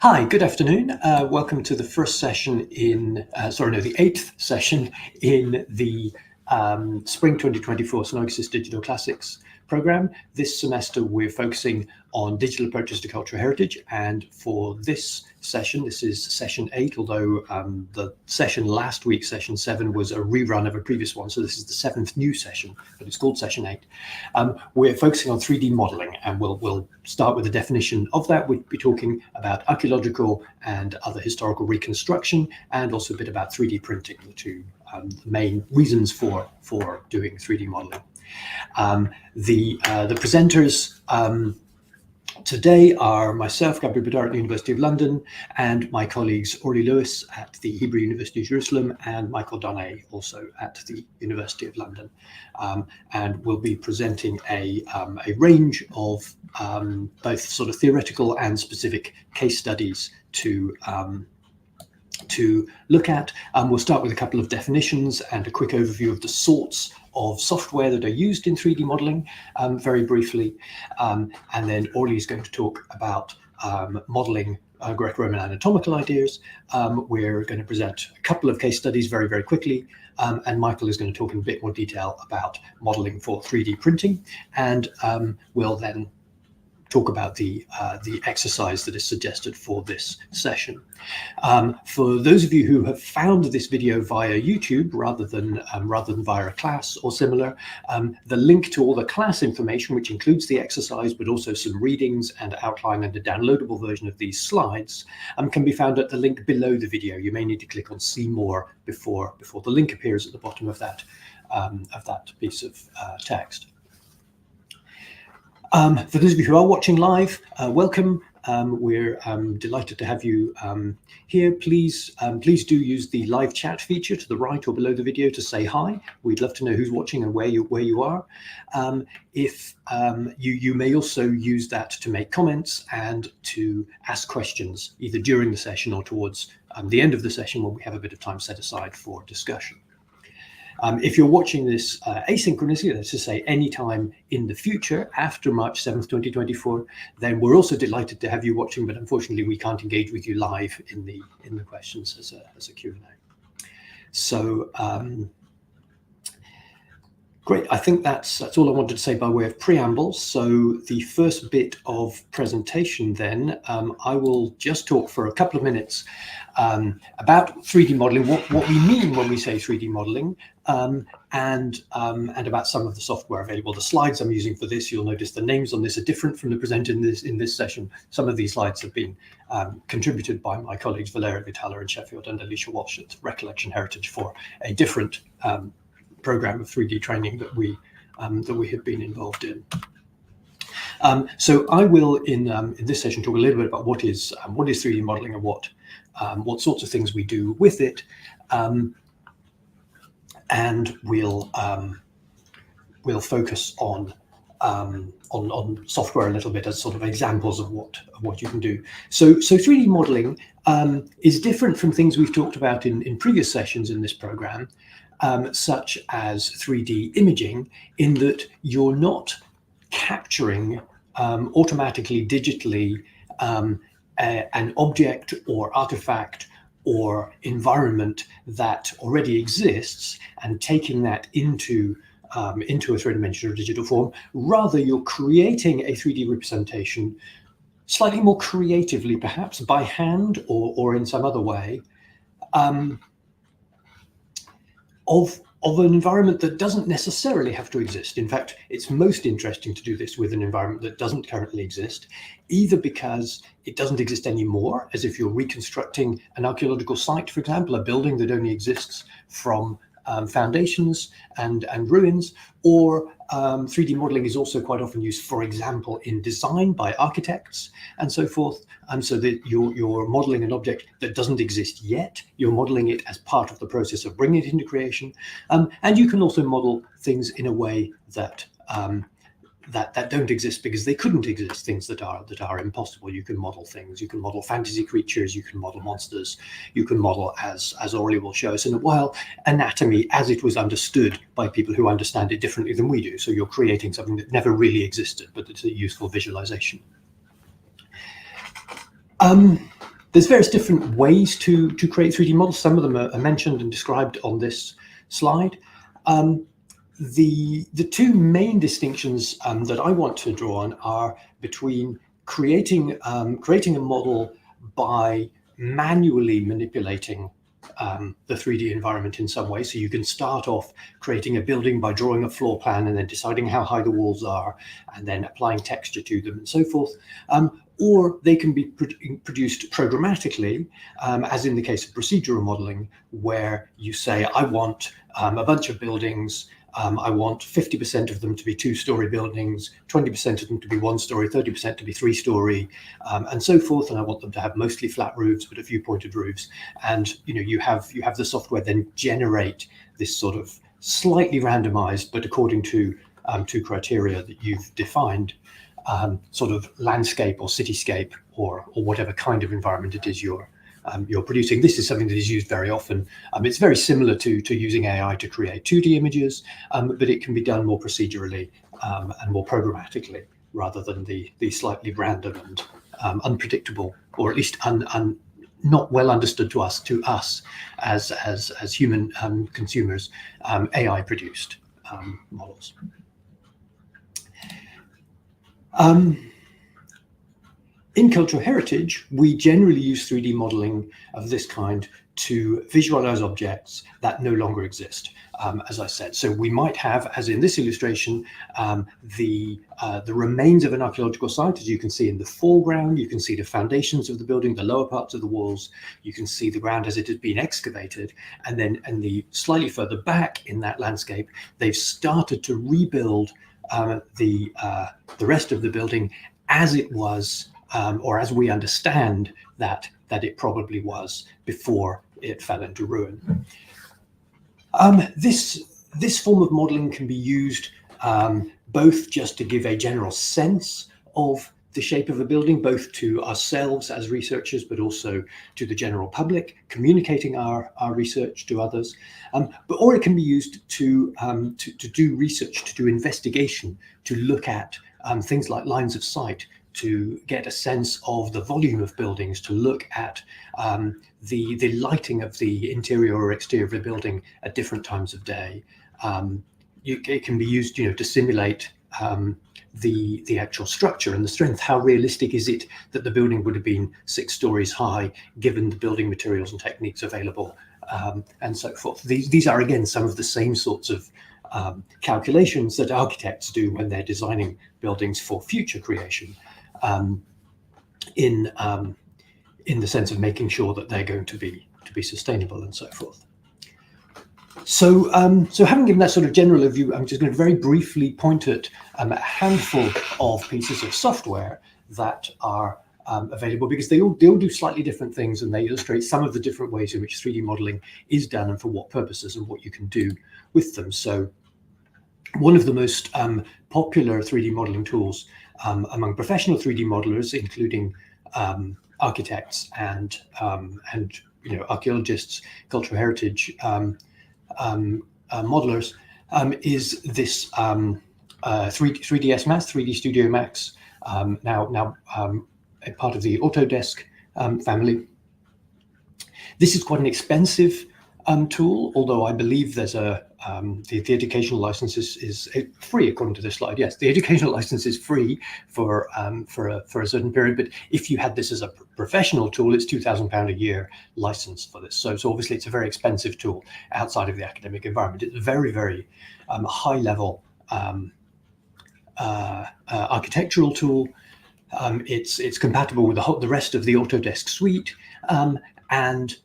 Hi, good afternoon. Welcome to the first session the eighth session in the Spring 2024 Synopsis Digital Classics program. This semester, we're focusing on digital approaches to cultural heritage. And for this session, this is session 8, although the session last week, session 7, was a rerun of a previous one. So this is the 7th new session, but it's called session 8. We're focusing on 3D modeling, and we'll start with a definition of that. We'll be talking about archaeological and other historical reconstruction, and also a bit about 3D printing, the two main reasons for doing 3D modeling. The presenters today are myself, Gabriel, at the University of London, and my colleagues Orly Lewis at the Hebrew University of Jerusalem and Michael Donnay, also at the University of London. And we'll be presenting a range of both sort of theoretical and specific case studies to look at. We'll start with a couple of definitions and a quick overview of the sorts of software that are used in 3D modeling, very briefly. And then Orly is going to talk about modeling Greco-Roman anatomical ideas. We're going to present a couple of case studies very, very quickly. And Michael is going to talk in a bit more detail about modeling for 3D printing. And we'll then talk about the exercise that is suggested for this session. For those of you who have found this video via YouTube rather than via a class or similar, the link to all the class information, which includes the exercise, but also some readings and outline and a downloadable version of these slides, can be found at the link below the video. You may need to click on See More before the link appears at the bottom of that piece of text. For those of you who are watching live, welcome. We're delighted to have you here. Please do use the live chat feature to the right or below the video to say hi. We'd love to know who's watching and where you are. If you may also use that to make comments and to ask questions, either during the session or towards the end of the session when we have a bit of time set aside for discussion. If you're watching this asynchronously, that's to say anytime in the future after March 7th, 2024, then we're also delighted to have you watching, but unfortunately we can't engage with you live in the questions as a Q&A. So great, I think that's all I wanted to say by way of preamble. So the first bit of presentation then, I will just talk for a couple of minutes about 3D modeling, what we mean when we say 3D modeling, and about some of the software available. The slides I'm using for this, you'll notice the names on this are different from the presented in this session. Some of these slides have been contributed by my colleagues Valeria Vitala in Sheffield and Alicia Walsh at Recollection Heritage for a different program of 3D training that we have been involved in. So I will in this session talk a little bit about what is 3D modeling and what sorts of things we do with it, and we'll focus on software a little bit as sort of examples of what you can do. So 3D modeling is different from things we've talked about in previous sessions in this program, such as 3D imaging, in that you're not capturing automatically, digitally, an object or artifact or environment that already exists and taking that into a three-dimensional digital form. Rather, you're creating a 3D representation slightly more creatively, perhaps by hand or in some other way, of an environment that doesn't necessarily have to exist. In fact, it's most interesting to do this with an environment that doesn't currently exist, either because it doesn't exist anymore, as if you're reconstructing an archaeological site, for example, a building that only exists from foundations and ruins, or 3D modeling is also quite often used, for example, in design by architects and so forth. So that you're modeling an object that doesn't exist yet. You're modeling it as part of the process of bringing it into creation. And you can also model things in a way that don't exist because they couldn't exist, things that are impossible. You can model things, you can model fantasy creatures, you can model monsters, you can model, as Orly will show us in a while, anatomy as it was understood by people who understand it differently than we do. So you're creating something that never really existed, but it's a useful visualization. There's various different ways to create 3D models. Some of them are mentioned and described on this slide. The two main distinctions that I want to draw on are between creating a model by manually manipulating the 3D environment in some way. So you can start off creating a building by drawing a floor plan and then deciding how high the walls are and then applying texture to them and so forth. Or they can be produced programmatically, as in the case of procedural modeling, where you say, I want a bunch of buildings. I want 50% of them to be 2-story buildings, 20% of them to be 1-story, 30% to be 3-story, and so forth. And I want them to have mostly flat roofs, but a few pointed roofs. And you have the software then generate this sort of slightly randomized, but according to criteria that you've defined, sort of landscape or cityscape or whatever kind of environment it is you're producing. This is something that is used very often. It's very similar to using AI to create 2D images, but it can be done more procedurally and more programmatically rather than the slightly random and unpredictable, or at least not well understood to us as human consumers, AI produced models. In cultural heritage, we generally use 3D modeling of this kind to visualize objects that no longer exist, as I said. So we might have, as in this illustration, the remains of an archaeological site, as you can see in the foreground. You can see the foundations of the building, the lower parts of the walls. You can see the ground as it has been excavated. And then the slightly further back in that landscape, they've started to rebuild the rest of the building as it was, or as we understand that it probably was before it fell into ruin. This form of modeling can be used both just to give a general sense of the shape of a building, both to ourselves as researchers, but also to the general public, communicating our research to others. Or it can be used to do research, to do investigation, to look at things like lines of sight, to get a sense of the volume of buildings, to look at the lighting of the interior or exterior of the building at different times of day. It can be used, to simulate the actual structure and the strength. How realistic is it that the building would have been 6 stories high, given the building materials and techniques available, and so forth. These are, again, some of the same sorts of calculations that architects do when they're designing buildings for future creation, in the sense of making sure that they're going to be sustainable and so forth. So having given that sort of general overview, I'm just going to very briefly point at a handful of pieces of software that are available, because they all do slightly different things, and they illustrate some of the different ways in which 3D modeling is done and for what purposes and what you can do with them. So one of the most popular 3D modeling tools among professional 3D modelers, including architects and archaeologists, cultural heritage modelers, is this 3ds Max, 3D Studio Max, now a part of the Autodesk family. This is quite an expensive tool, although I believe there's the educational license is free according to this slide. Yes, the educational license is free for a certain period, but if you had this as a professional tool, it's £2,000 a year license for this. So obviously it's a very expensive tool outside of the academic environment. It's a very, very high level architectural tool. It's compatible with the rest of the Autodesk suite, and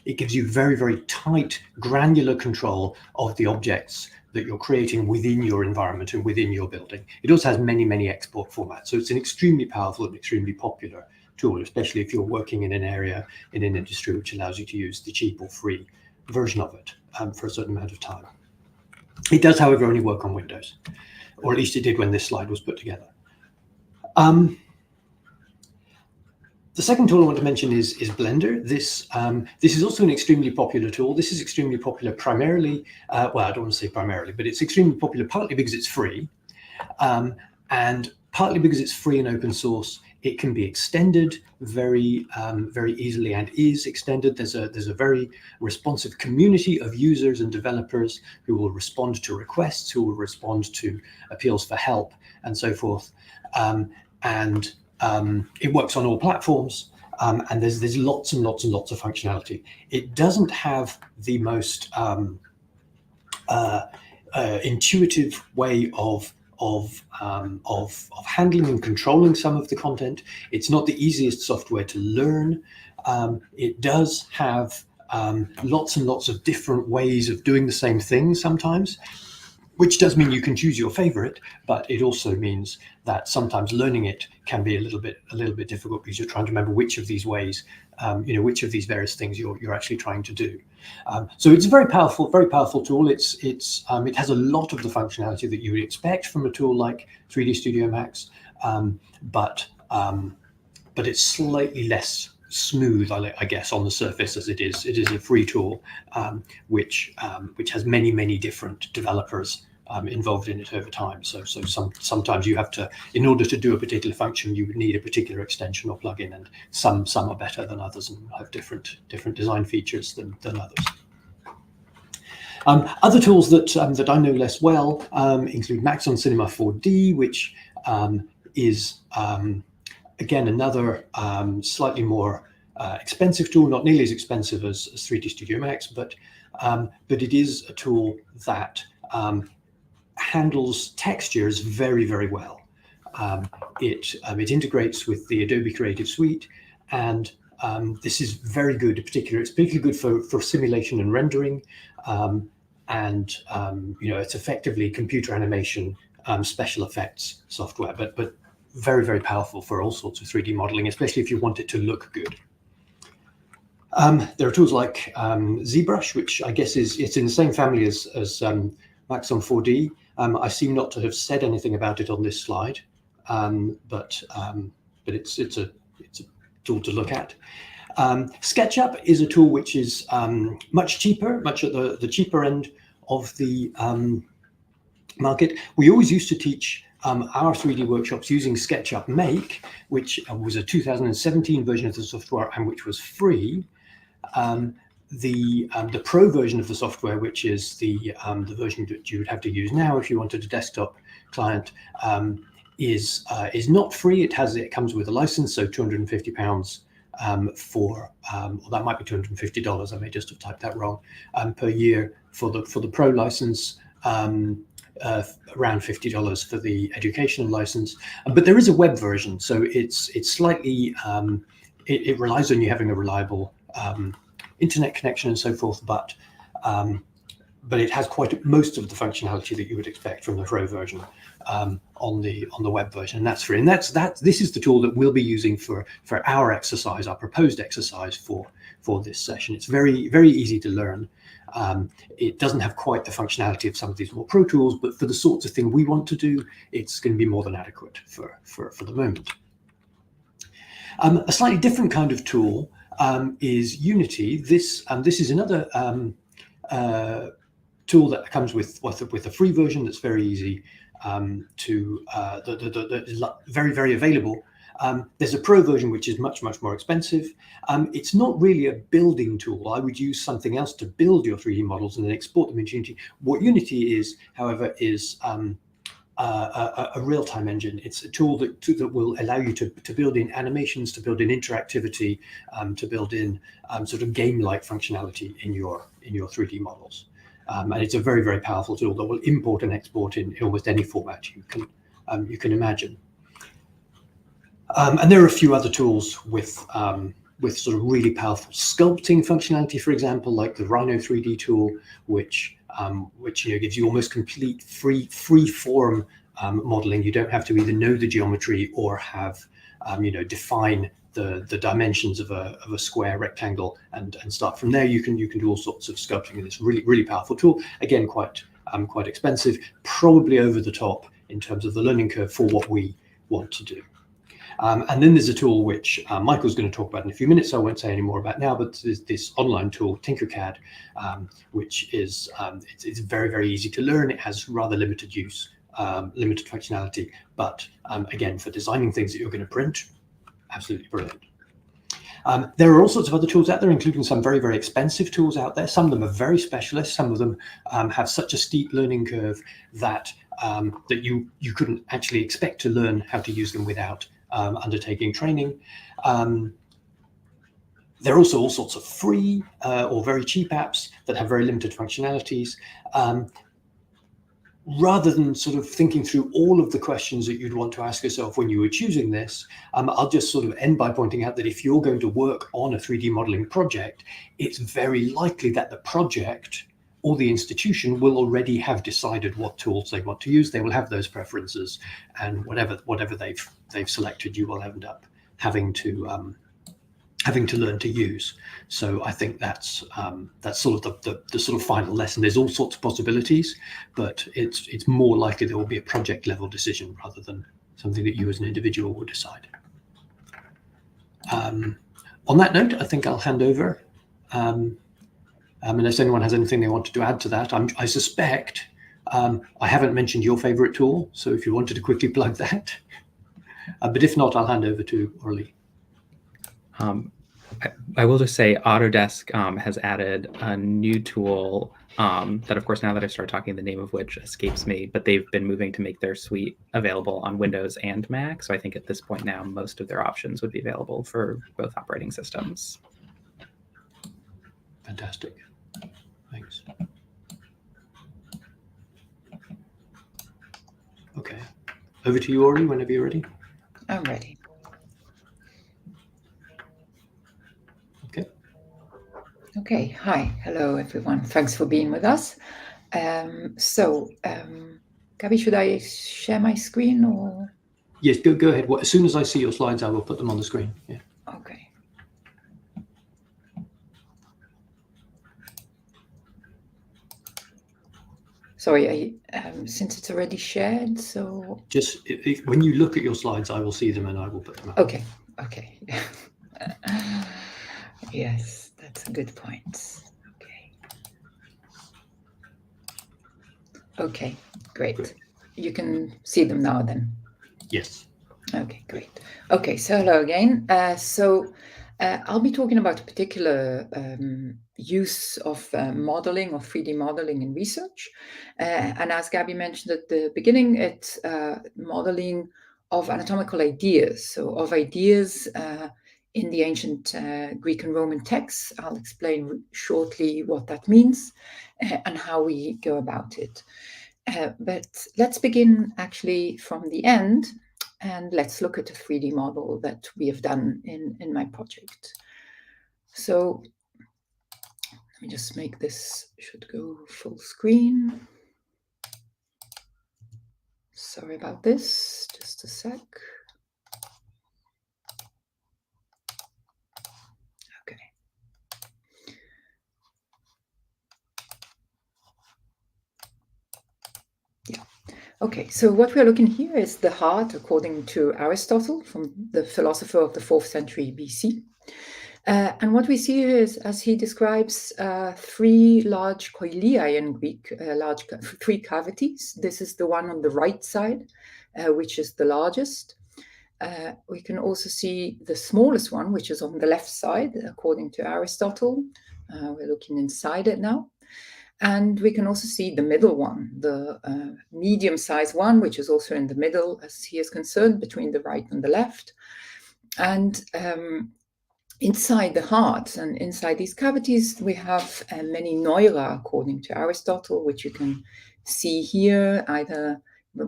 it gives you very, very tight, granular control of the objects that you're creating within your environment and within your building. It also has many, many export formats. So it's an extremely powerful and extremely popular tool, especially if you're working in an area, in an industry which allows you to use the cheap or free version of it for a certain amount of time. It does, however, only work on Windows, or at least it did when this slide was put together. The second tool I want to mention is Blender. This is also an extremely popular tool. This is extremely popular primarily, well, I don't want to say primarily, but it's extremely popular partly because it's free, and partly because it's free and open source. It can be extended very easily, and is extended. There's a very responsive community of users and developers who will respond to requests, who will respond to appeals for help, and so forth. It works on all platforms, and there's lots and lots and lots of functionality. It doesn't have the most intuitive way of handling and controlling some of the content. It's not the easiest software to learn. It does have lots and lots of different ways of doing the same thing sometimes, which does mean you can choose your favorite, but it also means that sometimes learning it can be a little bit difficult because you're trying to remember which of these ways, which of these various things you're actually trying to do. So it's a very powerful tool. It has a lot of the functionality that you would expect from a tool like 3D Studio Max, but it's slightly less smooth, I guess, on the surface as it is. It is a free tool, which has many different developers involved in it over time. So sometimes you have to, in order to do a particular function, you would need a particular extension or plugin, and some are better than others and have different design features than others. Other tools that I know less well include Max on Cinema 4D, which is again another slightly more expensive tool, not nearly as expensive as 3D Studio Max, but it is a tool that handles textures very well. It integrates with the Adobe Creative Suite, and this is very good. It's particularly good for simulation and rendering, it's effectively computer animation, special effects software, but very powerful for all sorts of 3D modeling, especially if you want it to look good. There are tools like ZBrush, which I guess it's in the same family as Max on 4D. I seem not to have said anything about it on this slide, but it's a tool to look at. Sketchup is a tool which is much cheaper, much at the cheaper end of the market. We always used to teach our 3D workshops using Sketchup Make, which was a 2017 version of the software and which was free. The pro version of the software, which is the version that you would have to use now if you wanted a desktop client, is not free. It comes with a license, so £250 or that might be $250. I may just have typed that wrong, per year for the pro license. Around $50 for the educational license, but there is a web version, so it's slightly it relies on you having a reliable internet connection and so forth, but it has most of the functionality that you would expect from the pro version on the web version, and that's free. And this is the tool that we'll be using for our exercise, our proposed exercise for this session. It's very easy to learn. It doesn't have quite the functionality of some of these more pro tools, but for the sorts of thing we want to do, it's going to be more than adequate for the moment. A slightly different kind of tool is Unity. This is another tool that comes with a free version that's very easy that is very available. There's a pro version which is much more expensive. It's not really a building tool. I would use something else to build your 3D models and then export them into Unity. What Unity is, however, is a real-time engine. It's a tool that will allow you to build in animations, to build in interactivity, to build in sort of game-like functionality in your 3D models. And it's a very powerful tool that will import and export in almost any format you can imagine. And there are a few other tools with sort of really powerful sculpting functionality, for example, like the Rhino 3D tool, which gives you almost complete free form modeling. You don't have to either know the geometry or have define the dimensions of a square, rectangle, and start from there. You can do all sorts of sculpting in this really powerful tool. Again, quite expensive, probably over the top in terms of the learning curve for what we want to do. And then there's a tool which Michael's going to talk about in a few minutes, so I won't say any more about now, but there's this online tool, TinkerCAD, which is it's very easy to learn. It has rather limited use, limited functionality, but again, for designing things that you're going to print, absolutely brilliant. There are all sorts of other tools out there, including some very, very expensive tools out there. Some of them are very specialist. Some of them have such a steep learning curve that that you couldn't actually expect to learn how to use them without undertaking training. There are also all sorts of free or very cheap apps that have very limited functionalities. Rather than sort of thinking through all of the questions that you'd want to ask yourself when you were choosing this, I'll just sort of end by pointing out that if you're going to work on a 3D modeling project, it's very likely that the project or the institution will already have decided what tools they want to use. They will have those preferences, and whatever they've selected, you will end up having to learn to use. So I think that's sort of the sort of final lesson. There's all sorts of possibilities, but it's more likely there will be a project level decision rather than something that you as an individual will decide. On that note, I think I'll hand over. Unless anyone has anything they wanted to add to that, I suspect I haven't mentioned your favorite tool, so if you wanted to quickly plug that. But if not, I'll hand over to Orly. I will just say Autodesk has added a new tool that, of course, now that I start talking, the name of which escapes me, but they've been moving to make their suite available on Windows and Mac. So I think at this point now, most of their options would be available for both operating systems. Fantastic. Thanks. Okay. Over to you, Orly, whenever you're ready. I'm ready. Okay, hi, hello everyone. Thanks for being with us. Gabi, should I share my screen or? Yes, go ahead. As soon as I see your slides, I will put them on the screen. Yeah. Okay. Sorry, since it's already shared, so. Just when you look at your slides, I will see them and I will put them up. Okay, okay. Yes. That's a good point. Okay. Okay, great. You can see them now then? Yes. Okay, great. Okay, so hello again. I'll be talking about a particular use of modeling, of 3D modeling in research. And as Gabi mentioned at the beginning, it's modeling of anatomical ideas. So of ideas in the ancient Greek and Roman texts. I'll explain shortly what that means and how we go about it. But let's begin actually from the end, and let's look at a 3D model that we have done in my project. So let me just make this, should go full screen. Sorry about this, just a sec. Okay, so what we're looking here is the heart, according to Aristotle, from the philosopher of the 4th century BC. And what we see here is, as he describes, 3 large coeliae in Greek, 3 cavities. This is the one on the right side, which is the largest. We can also see the smallest one, which is on the left side, according to Aristotle. We're looking inside it now. And we can also see the middle one, the medium-sized one, which is also in the middle, as he is concerned, between the right and the left. And inside the heart and inside these cavities, we have many neura, according to Aristotle, which you can see here, either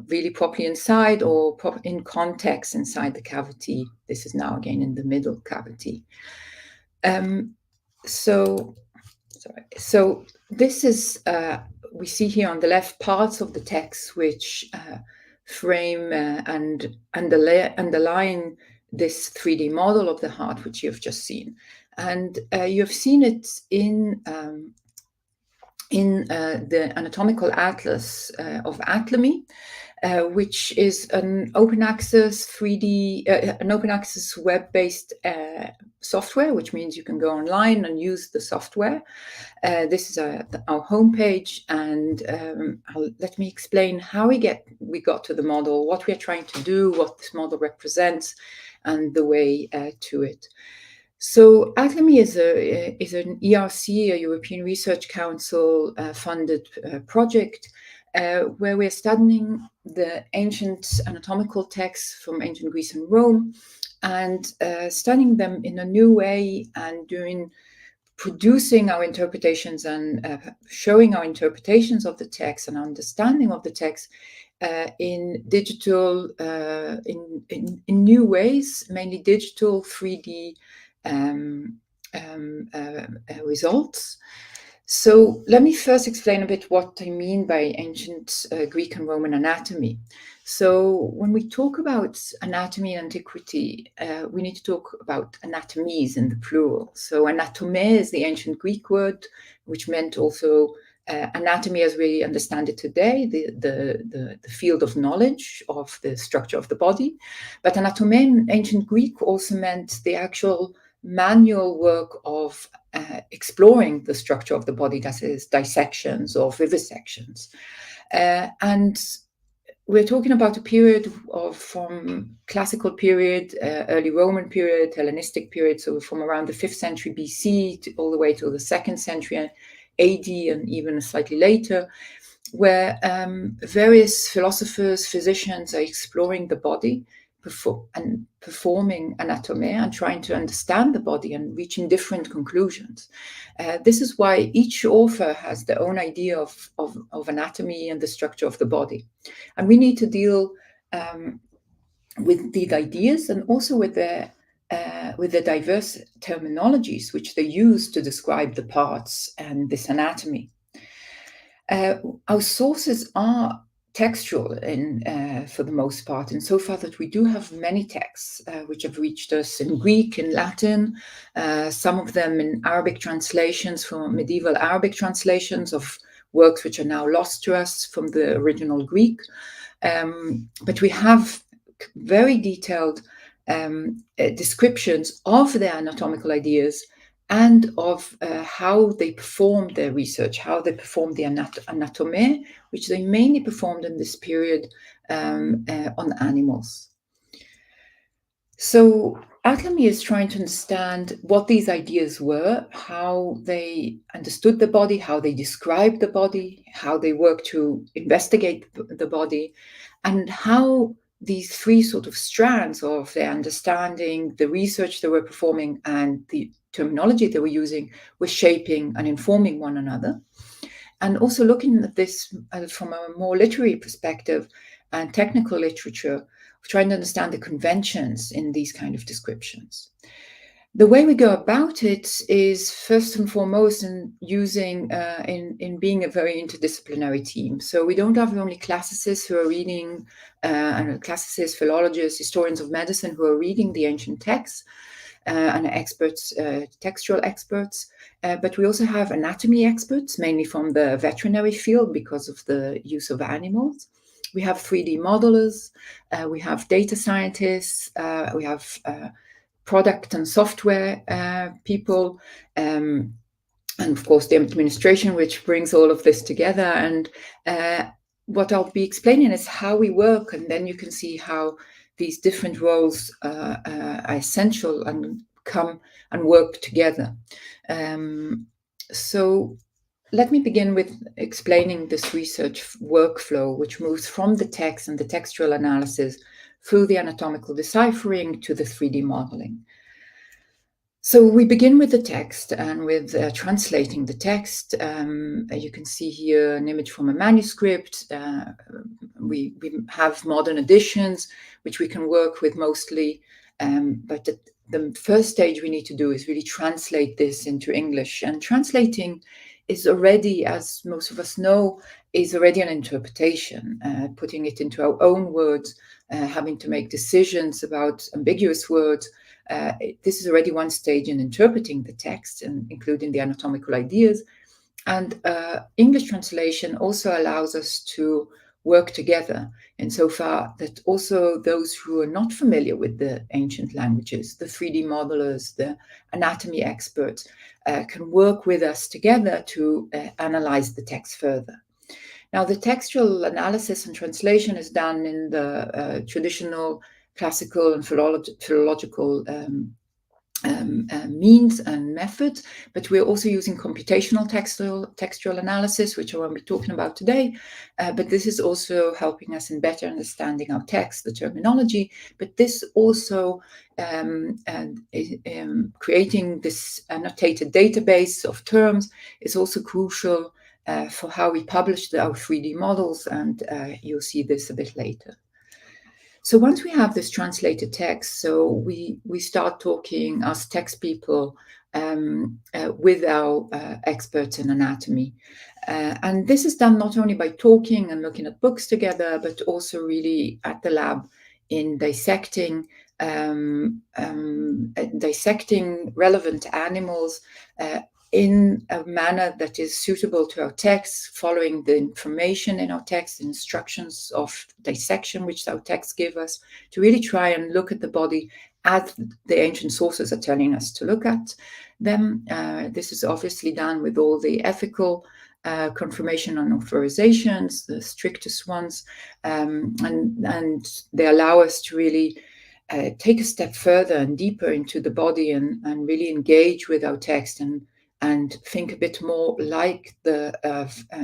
really properly inside or in context inside the cavity. This is now again in the middle cavity. So this is, we see here on the left parts of the text which frame and underline this 3D model of the heart, which you have just seen. And you have seen it in the Anatomical Atlas of Atomy, which is an open access 3D, an open access web-based software, which means you can go online and use the software. This is our homepage, and let me explain how we got to the model, what we are trying to do, what this model represents, and the way to it. So Alchemy is an ERC, a European Research Council funded project where we're studying the ancient anatomical texts from ancient Greece and Rome, and studying them in a new way and producing our interpretations and showing our interpretations of the text and understanding of the text in digital, in new ways, mainly digital 3D results. So let me first explain a bit what I mean by ancient Greek and Roman anatomy. So when we talk about anatomy in antiquity, we need to talk about anatomies in the plural. So anatome is the ancient Greek word, which meant also anatomy as we understand it today, the field of knowledge of the structure of the body. But anatome in ancient Greek also meant the actual manual work of exploring the structure of the body, that is dissections or vivisections. And we're talking about a period from classical period, early Roman period, Hellenistic period, so from around the 5th century BC all the way to the 2nd century AD and even slightly later, where various philosophers, physicians are exploring the body and performing anatomy and trying to understand the body and reaching different conclusions. This is why each author has their own idea of anatomy and the structure of the body. And we need to deal with these ideas and also with the diverse terminologies which they use to describe the parts and this anatomy. Our sources are textual for the most part, insofar that we do have many texts which have reached us in Greek, in Latin, some of them in Arabic translations, from medieval Arabic translations of works which are now lost to us from the original Greek. But we have very detailed descriptions of their anatomical ideas and of how they performed their research, how they performed the anatomy, which they mainly performed in this period on animals. So alchemy is trying to understand what these ideas were, how they understood the body, how they described the body, how they worked to investigate the body, and how these three sort of strands of their understanding, the research they were performing, and the terminology they were using were shaping and informing one another. And also looking at this from a more literary perspective and technical literature, trying to understand the conventions in these kind of descriptions. The way we go about it is first and foremost in using, in being a very interdisciplinary team. So we don't have only classicists who are reading, classicists, philologists, historians of medicine who are reading the ancient texts, and experts, textual experts, but we also have anatomy experts, mainly from the veterinary field because of the use of animals. We have 3D modelers, we have data scientists, we have product and software people, and of course the administration, which brings all of this together. And what I'll be explaining is how we work, and then you can see how these different roles are essential and come and work together. So let me begin with explaining this research workflow, which moves from the text and the textual analysis through the anatomical deciphering to the 3D modeling. So we begin with the text and with translating the text. You can see here an image from a manuscript. We have modern editions, which we can work with mostly, but the first stage we need to do is really translate this into English. And translating is already, as most of us know, is already an interpretation, putting it into our own words, having to make decisions about ambiguous words. This is already one stage in interpreting the text and including the anatomical ideas. And English translation also allows us to work together insofar that also those who are not familiar with the ancient languages, the 3D modelers, the anatomy experts, can work with us together to analyze the text further. Now, the textual analysis and translation is done in the traditional classical and philological means and methods, but we're also using computational textual analysis, which I won't be talking about today. But this is also helping us in better understanding our text, the terminology. But this also creating this annotated database of terms is also crucial for how we publish our 3D models, and you'll see this a bit later. So once we have this translated text, so we start talking as text people with our experts in anatomy. And this is done not only by talking and looking at books together, but also really at the lab in dissecting relevant animals in a manner that is suitable to our text, following the information in our text, instructions of dissection which our texts give us, to really try and look at the body as the ancient sources are telling us to look at them. This is obviously done with all the ethical confirmation and authorizations, the strictest ones, and they allow us to really take a step further and deeper into the body and really engage with our text and think a bit more like the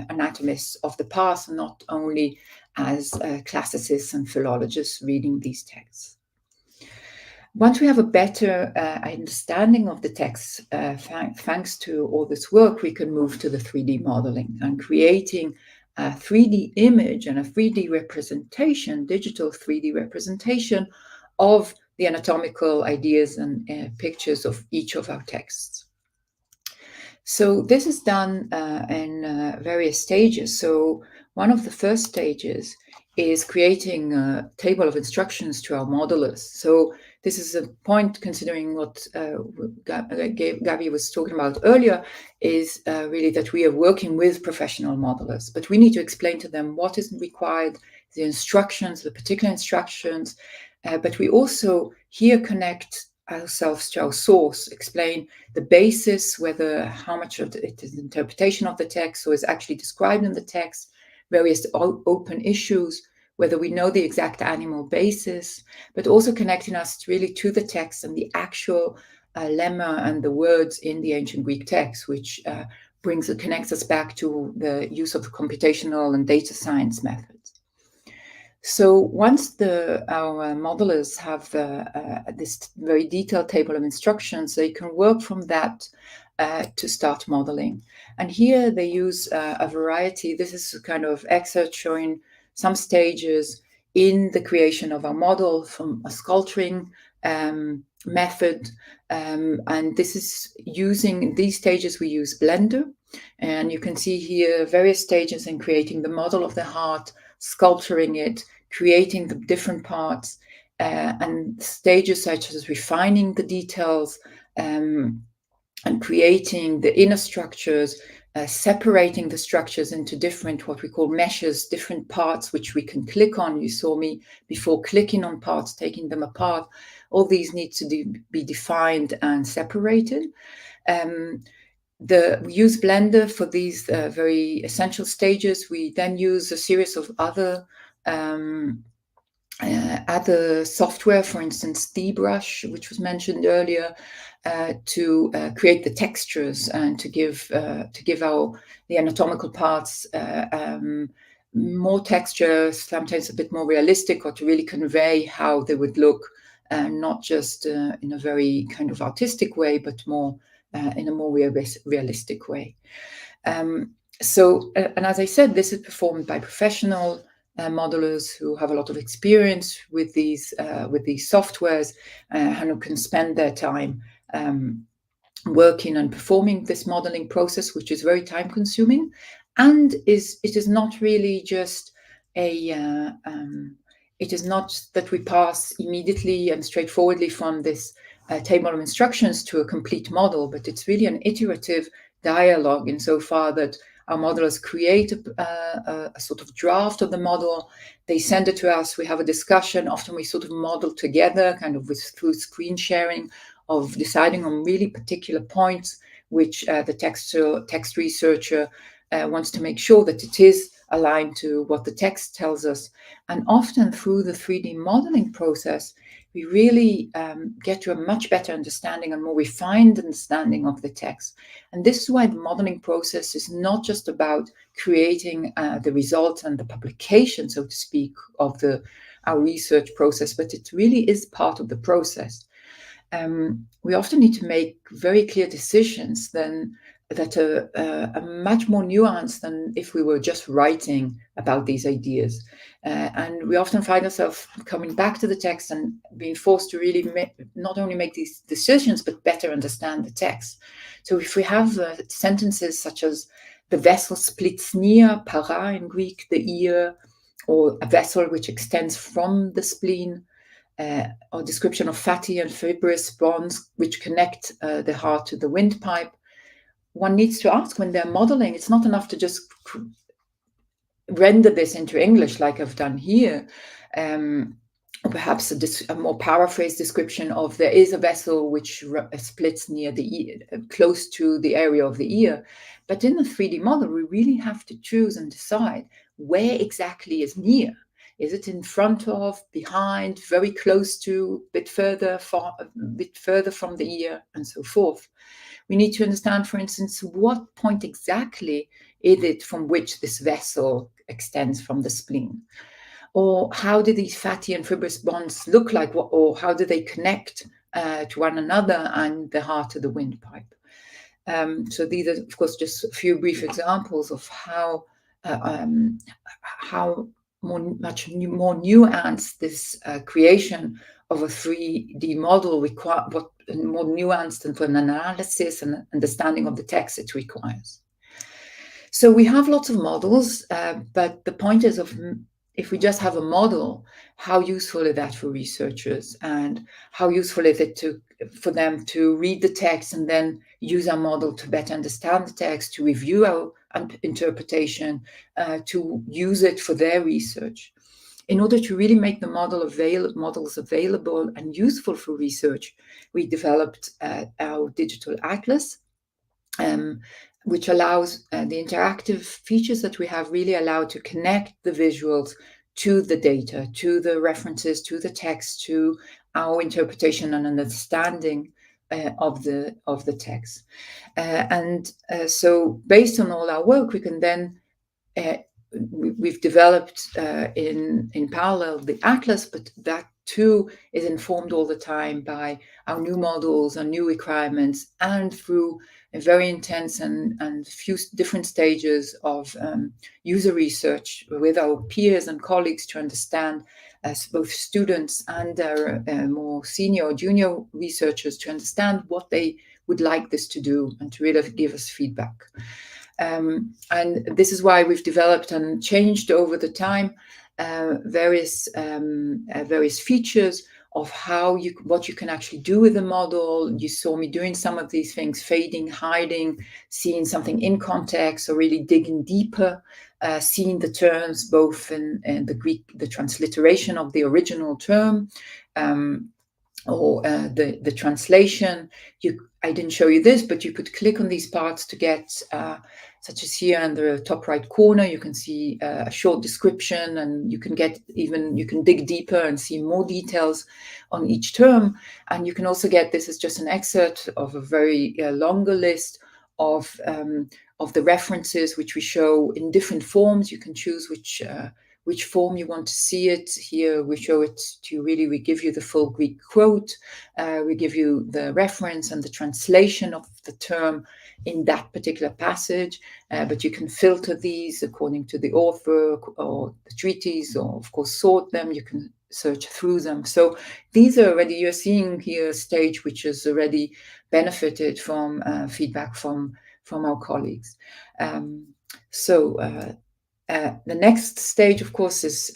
anatomists of the past, and not only as classicists and philologists reading these texts. Once we have a better understanding of the text, thanks to all this work, we can move to the 3D modeling and creating a 3D image and a 3D representation, digital 3D representation of the anatomical ideas and pictures of each of our texts. So this is done in various stages. So one of the first stages is creating a table of instructions to our modelers. So this is a point, considering what Gabi was talking about earlier, is really that we are working with professional modelers, but we need to explain to them what is required, the instructions, the particular instructions, but we also here connect ourselves to our source, explain the basis, whether how much of it is interpretation of the text or is actually described in the text, various open issues, whether we know the exact animal basis, but also connecting us really to the text and the actual lemma and the words in the ancient Greek text, which connects us back to the use of the computational and data science methods. So once our modelers have this very detailed table of instructions, they can work from that to start modeling. And here they use a variety. This is a kind of excerpt showing some stages in the creation of our model, from a sculpturing method. And this is in these stages, we use Blender. And you can see here various stages in creating the model of the heart, sculpturing it, creating the different parts, and stages such as refining the details and creating the inner structures, separating the structures into different, what we call meshes, different parts which we can click on. You saw me before clicking on parts, taking them apart. All these need to be defined and separated. We use Blender for these very essential stages. We then use a series of other software, for instance, ZBrush, which was mentioned earlier, to create the textures and to give the anatomical parts more texture, sometimes a bit more realistic, or to really convey how they would look, not just in a very kind of artistic way, but more in a more realistic way. And as I said, this is performed by professional modelers who have a lot of experience with these softwares and who can spend their time working and performing this modeling process, which is very time consuming, and it is not really just it is not that we pass immediately and straightforwardly from this table of instructions to a complete model, but it's really an iterative dialogue insofar that our modelers create a sort of draft of the model. They send it to us. We have a discussion. Often we sort of model together, kind of through screen sharing, of deciding on really particular points which the text researcher wants to make sure that it is aligned to what the text tells us. And often through the 3D modeling process, we really get to a much better understanding and more refined understanding of the text. And this is why the modeling process is not just about creating the result and the publication, so to speak, of our research process, but it really is part of the process. We often need to make very clear decisions that are much more nuanced than if we were just writing about these ideas. And we often find ourselves coming back to the text and being forced to really not only make these decisions, but better understand the text. So if we have sentences such as the vessel splits near, para in Greek, the ear, or a vessel which extends from the spleen, or description of fatty and fibrous bonds which connect the heart to the windpipe, one needs to ask when they're modeling, it's not enough to just render this into English like I've done here, or perhaps a more paraphrased description of there is a vessel which splits near the ear, close to the area of the ear. But in the 3D model, we really have to choose and decide where exactly is near. Is it in front of, behind, very close to, a bit further from the ear, and so forth? We need to understand, for instance, what point exactly is it from which this vessel extends from the spleen? Or how do these fatty and fibrous bonds look like, or how do they connect to one another and the heart to the windpipe? So these are, of course, just a few brief examples of how much more nuanced this creation of a 3D model more nuanced than for an analysis and understanding of the text it requires. So we have lots of models, but the point is if we just have a model, how useful is that for researchers, and how useful is it for them to read the text and then use our model to better understand the text, to review our interpretation, to use it for their research. In order to really make the models available and useful for research, we developed our digital atlas, which allows the interactive features that we have really allow to connect the visuals to the data, to the references, to the text, to our interpretation and understanding of the text. So based on all our work, we can then we've developed in parallel the atlas, but that too is informed all the time by our new models, our new requirements, and through a very intense and few different stages of user research with our peers and colleagues to understand, as both students and more senior or junior researchers, to understand what they would like this to do and to really give us feedback. And this is why we've developed and changed over the time various features of what you can actually do with the model. You saw me doing some of these things: fading, hiding, seeing something in context, or really digging deeper, seeing the terms both in the Greek, the transliteration of the original term, or the translation. I didn't show you this, but you could click on these parts to get, such as here in the top right corner, you can see a short description, and you can dig deeper and see more details on each term. And you can also get, this is just an excerpt of a very longer list of the references, which we show in different forms. You can choose which form you want to see it. Here we show it to really, we give you the full Greek quote, we give you the reference and the translation of the term in that particular passage, but you can filter these according to the author or the treatise, or of course sort them, you can search through them. So these are already, you're seeing here a stage which has already benefited from feedback from our colleagues. The next stage, of course, is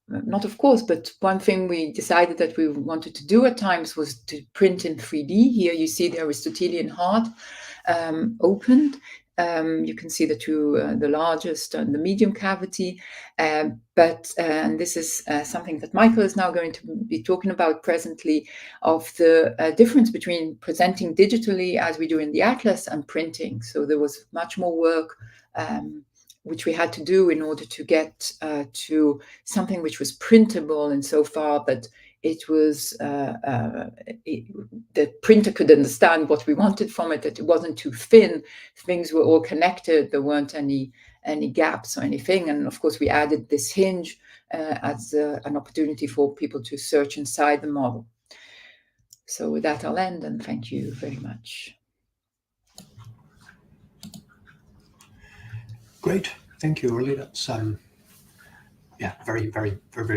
not of course, but one thing we decided that we wanted to do at times was to print in 3D. Here you see the Aristotelian heart opened. You can see the largest and the medium cavity, and this is something that Michael is now going to be talking about presently, of the difference between presenting digitally as we do in the atlas and printing. So there was much more work which we had to do in order to get to something which was printable insofar that it was the printer could understand what we wanted from it, that it wasn't too thin, things were all connected, there weren't any gaps or anything. And of course, we added this hinge as an opportunity for people to search inside the model. So with that, I'll end, and thank you very much. Great, thank you, Orly. That's yeah, very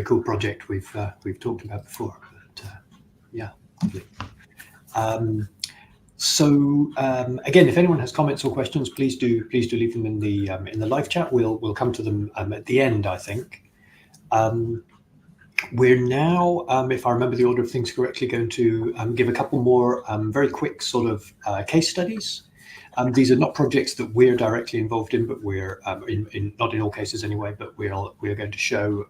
cool project we've talked about before. But yeah, lovely. So again, if anyone has comments or questions, please do leave them in the live chat. We'll come to them at the end, I think. We're now, if I remember the order of things correctly, going to give a couple more very quick sort of case studies. These are not projects that we're directly involved in, but we're not in all cases anyway. But we're going to show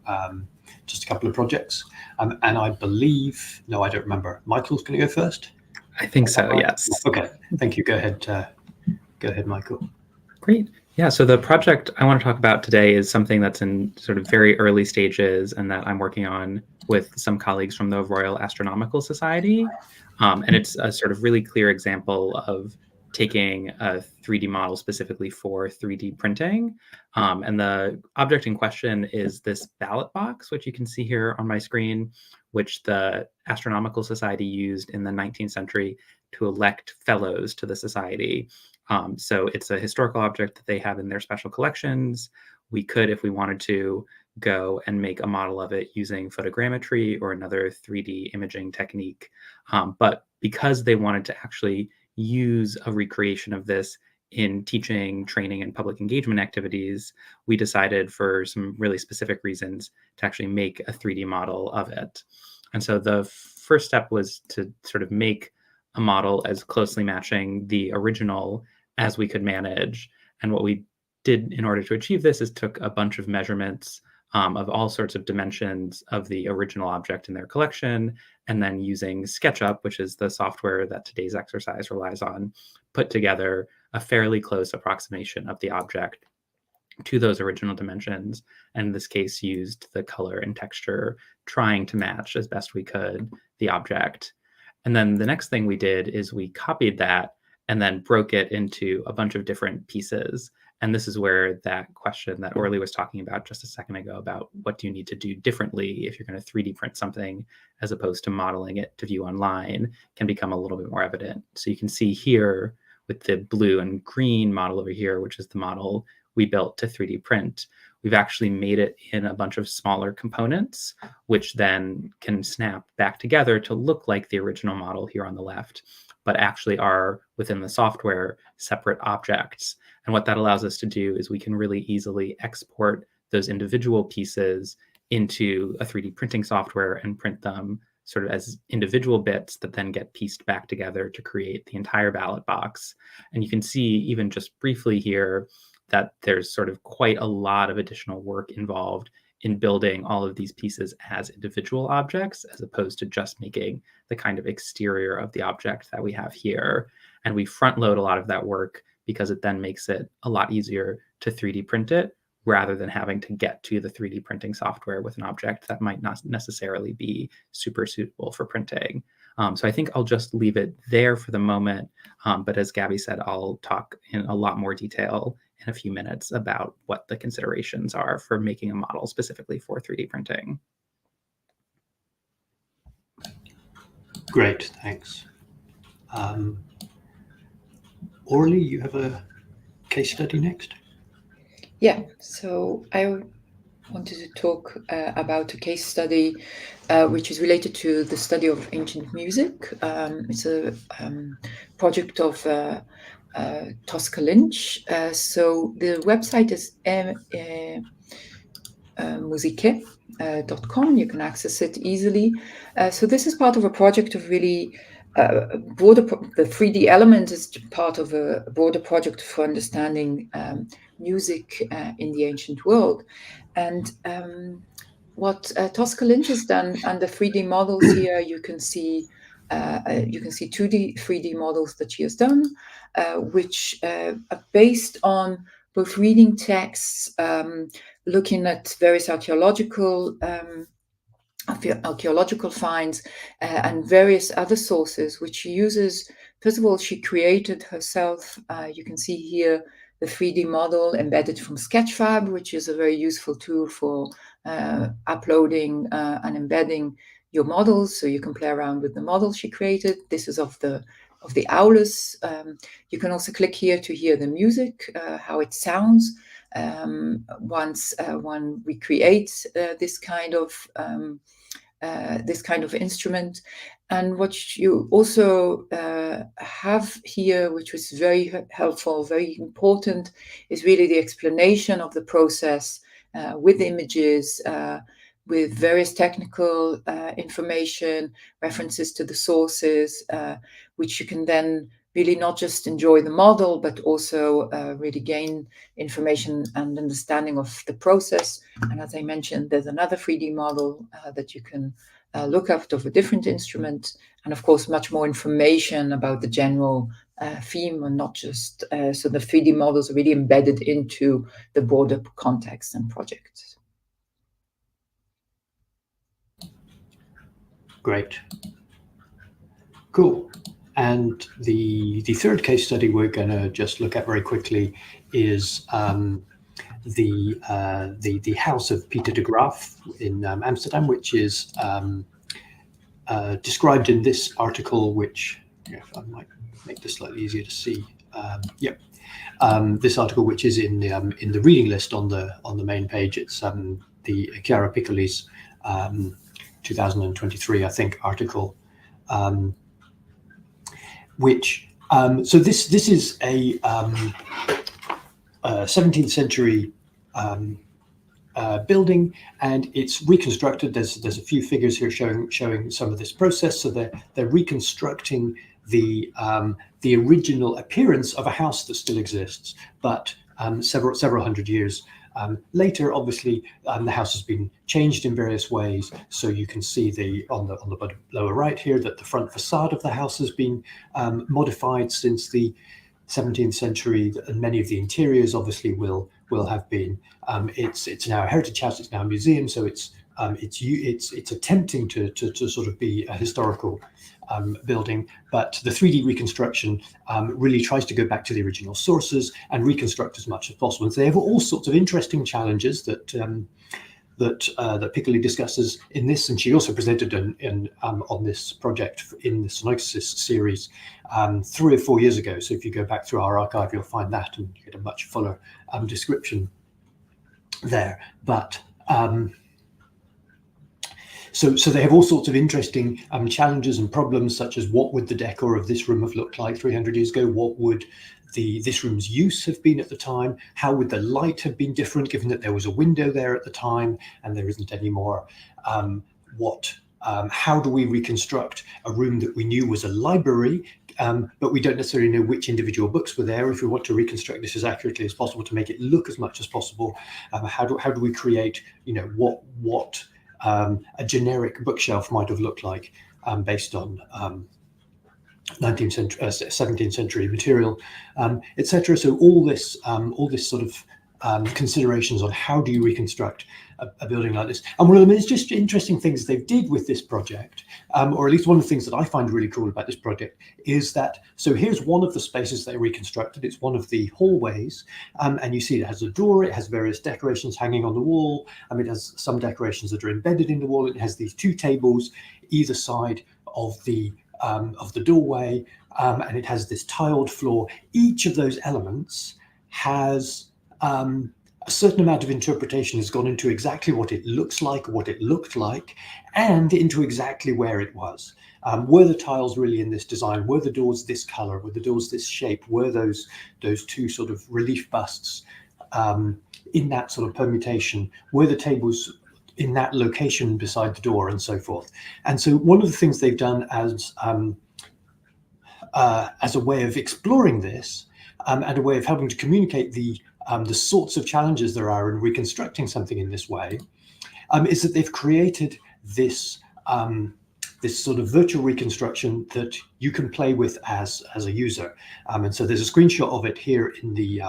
just a couple of projects. And I believe, no, I don't remember. Michael's going to go first. I think so. Yes. Okay. Thank you. Go ahead, Michael. Great. Yeah, so the project I want to talk about today is something that's in sort of very early stages and that I'm working on with some colleagues from the Royal Astronomical Society. And it's a sort of really clear example of taking a 3D model specifically for 3D printing. And the object in question is this ballot box, which you can see here on my screen, which the Astronomical Society used in the 19th century to elect fellows to the society. So it's a historical object that they have in their special collections. We could, if we wanted to, go and make a model of it using photogrammetry or another 3D imaging technique. But because they wanted to actually use a recreation of this in teaching, training, and public engagement activities, we decided for some really specific reasons to actually make a 3D model of it. And so the first step was to sort of make a model as closely matching the original as we could manage. And what we did in order to achieve this is took a bunch of measurements of all sorts of dimensions of the original object in their collection, and then using SketchUp, which is the software that today's exercise relies on, put together a fairly close approximation of the object to those original dimensions, and in this case used the color and texture trying to match as best we could the object. And then the next thing we did is we copied that and then broke it into a bunch of different pieces. And this is where that question that Orly was talking about just a second ago about what do you need to do differently if you're going to 3D print something as opposed to modeling it to view online can become a little bit more evident. So you can see here with the blue and green model over here, which is the model we built to 3D print, we've actually made it in a bunch of smaller components, which then can snap back together to look like the original model here on the left, but actually are within the software separate objects. And what that allows us to do is we can really easily export those individual pieces into a 3D printing software and print them sort of as individual bits that then get pieced back together to create the entire ballot box. And you can see even just briefly here that there's sort of quite a lot of additional work involved in building all of these pieces as individual objects, as opposed to just making the kind of exterior of the object that we have here. And we front load a lot of that work because it then makes it a lot easier to 3D print it, rather than having to get to the 3D printing software with an object that might not necessarily be super suitable for printing. So I think I'll just leave it there for the moment. But as Gabby said, I'll talk in a lot more detail in a few minutes about what the considerations are for making a model specifically for 3D printing. Great, thanks. Orly, you have a case study next? Yeah, so I wanted to talk about a case study which is related to the study of ancient music. It's a project of Tosca Lynch. So the website is musiche.com. You can access it easily. So this is part of a project of really the 3D element is part of a broader project for understanding music in the ancient world. And what Tosca Lynch has done, and the 3D models here, you can see 2D, 3D models that she has done, which are based on both reading texts, looking at various archaeological finds, and various other sources, which she uses. First of all, she created herself. You can see here the 3D model embedded from Sketchfab, which is a very useful tool for uploading and embedding your models, so you can play around with the model she created. This is of the Aulus. You can also click here to hear the music, how it sounds once one recreates this kind of instrument. And what you also have here, which was very helpful, very important, is really the explanation of the process with images, with various technical information, references to the sources, which you can then really not just enjoy the model, but also really gain information and understanding of the process. And as I mentioned, there's another 3D model that you can look up of a different instrument, and of course, much more information about the general theme, and not just, so the 3D models are really embedded into the broader context and project. Great. Cool. And the third case study we're going to just look at very quickly is the house of Peter de Graaf in Amsterdam, which is described in this article, which, if I might make this slightly easier to see. This article, which is in the reading list on the main page. It's the Chiara Piccoli's 2023, I think, article. Which so this is a 17th century building, and it's reconstructed. There's a few figures here showing some of this process. So they're reconstructing the original appearance of a house that still exists, but several hundred years later. Obviously, the house has been changed in various ways. So you can see on the lower right here that the front facade of the house has been modified since the 17th century, and many of the interiors obviously will have been. It's now a heritage house. It's now a museum. So it's attempting to sort of be a historical building, but the 3D reconstruction really tries to go back to the original sources and reconstruct as much as possible. And so they have all sorts of interesting challenges that Piccoli discusses in this, and she also presented on this project in the Synopsis series 3 or 4 years ago. So if you go back through our archive, you'll find that and get a much fuller description there. But So they have all sorts of interesting challenges and problems, such as what would the decor of this room have looked like 300 years ago? What would this room's use have been at the time? How would the light have been different, given that there was a window there at the time and there isn't anymore? How do we reconstruct a room that we knew was a library, but we don't necessarily know which individual books were there? If we want to reconstruct this as accurately as possible to make it look as much as possible, how do we create, what a generic bookshelf might have looked like based on 19th century, 17th century material, etc. So all this sort of considerations on how do you reconstruct a building like this. And one of them is just interesting things they did with this project, or at least one of the things that I find really cool about this project is that, so here's one of the spaces they reconstructed. It's one of the hallways, and you see it has a door, it has various decorations hanging on the wall, it has some decorations that are embedded in the wall. It has these 2 tables either side of the doorway, and it has this tiled floor. Each of those elements has a certain amount of interpretation has gone into exactly what it looks like, what it looked like, and into exactly where it was. Were the tiles really in this design? Were the doors this color? Were the doors this shape? Were those 2 sort of relief busts in that sort of permutation? Were the tables in that location beside the door, and so forth? And so one of the things they've done as a way of exploring this, and a way of helping to communicate the sorts of challenges there are in reconstructing something in this way, is that they've created this sort of virtual reconstruction that you can play with as a user. And so there's a screenshot of it here in the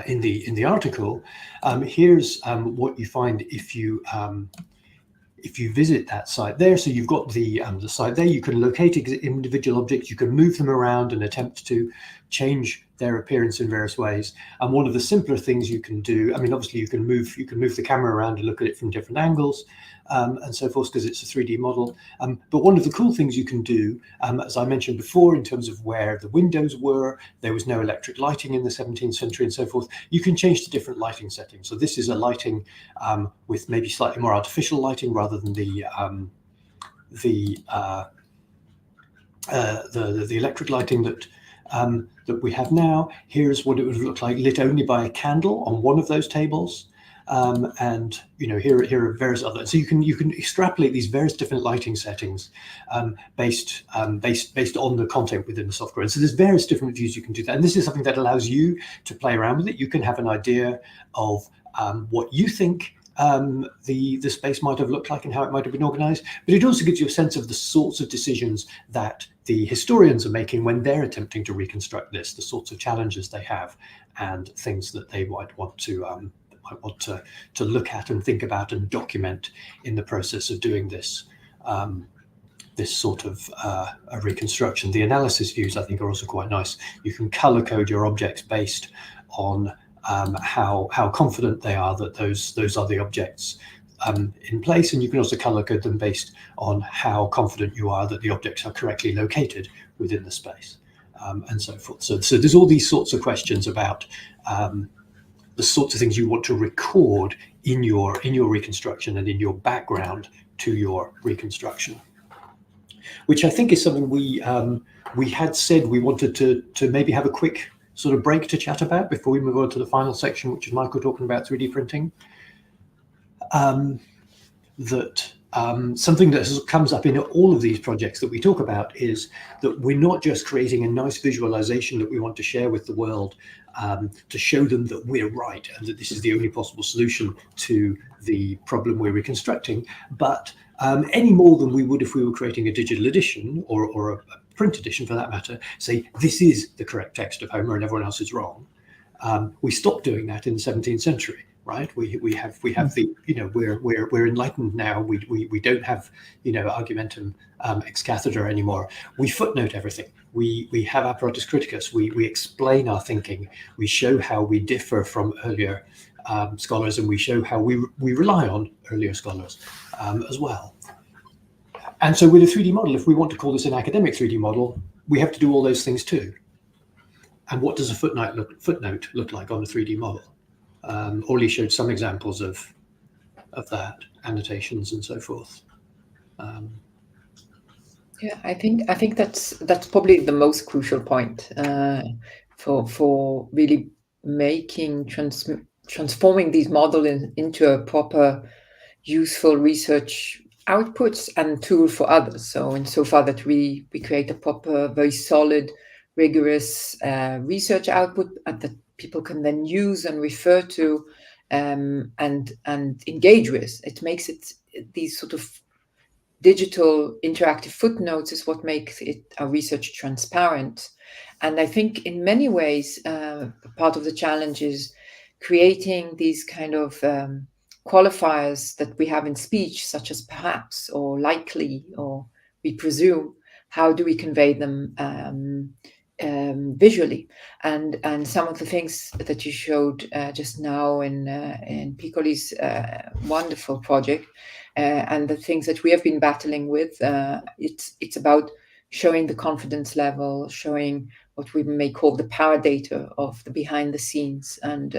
in the article, here's what you find if you visit that site there. So you've got the site there. You can locate individual objects. You can move them around and attempt to change their appearance in various ways. And one of the simpler things you can do, I mean, obviously you can move the camera around and look at it from different angles, and so forth, because it's a 3D model. But one of the cool things you can do, as I mentioned before, in terms of where the windows were, there was no electric lighting in the 17th century and so forth. You can change to different lighting settings. So this is a lighting with maybe slightly more artificial lighting rather than the electric lighting that we have now. Here's what it would look like lit only by a candle on one of those tables. And here are various other. So you can extrapolate these various different lighting settings based on the content within the software. And so there's various different views you can do that. And this is something that allows you to play around with it. You can have an idea of what you think the space might have looked like and how it might have been organized, but it also gives you a sense of the sorts of decisions that the historians are making when they're attempting to reconstruct this, the sorts of challenges they have and things that they might want to look at and think about and document in the process of doing this this sort of a reconstruction. The analysis views, I think, are also quite nice. You can color code your objects based on how confident they are that those are the objects in place, and you can also color code them based on how confident you are that the objects are correctly located within the space, and so forth. So there's all these sorts of questions about the sorts of things you want to record in your reconstruction and in your background to your reconstruction, which I think is something we had said we wanted to maybe have a quick sort of break to chat about before we move on to the final section, which is Michael talking about 3D printing. Something that comes up in all of these projects that we talk about is that we're not just creating a nice visualization that we want to share with the world to show them that we're right and that this is the only possible solution to the problem we're reconstructing, but any more than we would if we were creating a digital edition or a print edition for that matter, say this is the correct text of Homer and everyone else is wrong. We stopped doing that in the 17th century. Right, we have the we're enlightened now. We don't have argumentum ex cathedra anymore. We footnote everything. We have apparatus criticus. We explain our thinking. We show how we differ from earlier scholars, and we show how we rely on earlier scholars as well. And so with a 3D model, if we want to call this an academic 3D model, we have to do all those things too. And what does a footnote look like on a 3D model? Orly showed some examples of that, annotations and so forth. Yeah, I think that's probably the most crucial point for really making transforming these models into a proper, useful research outputs and tool for others. So insofar that we create a proper, very solid, rigorous research output that people can then use and refer to and engage with. It makes it these sort of digital interactive footnotes is what makes our research transparent. And I think in many ways, part of the challenge is creating these kind of qualifiers that we have in speech, such as perhaps or likely or we presume. How do we convey them visually, and some of the things that you showed just now in Piccoli's wonderful project, and the things that we have been battling with, it's about showing the confidence level, showing what we may call the power data of the behind the scenes, and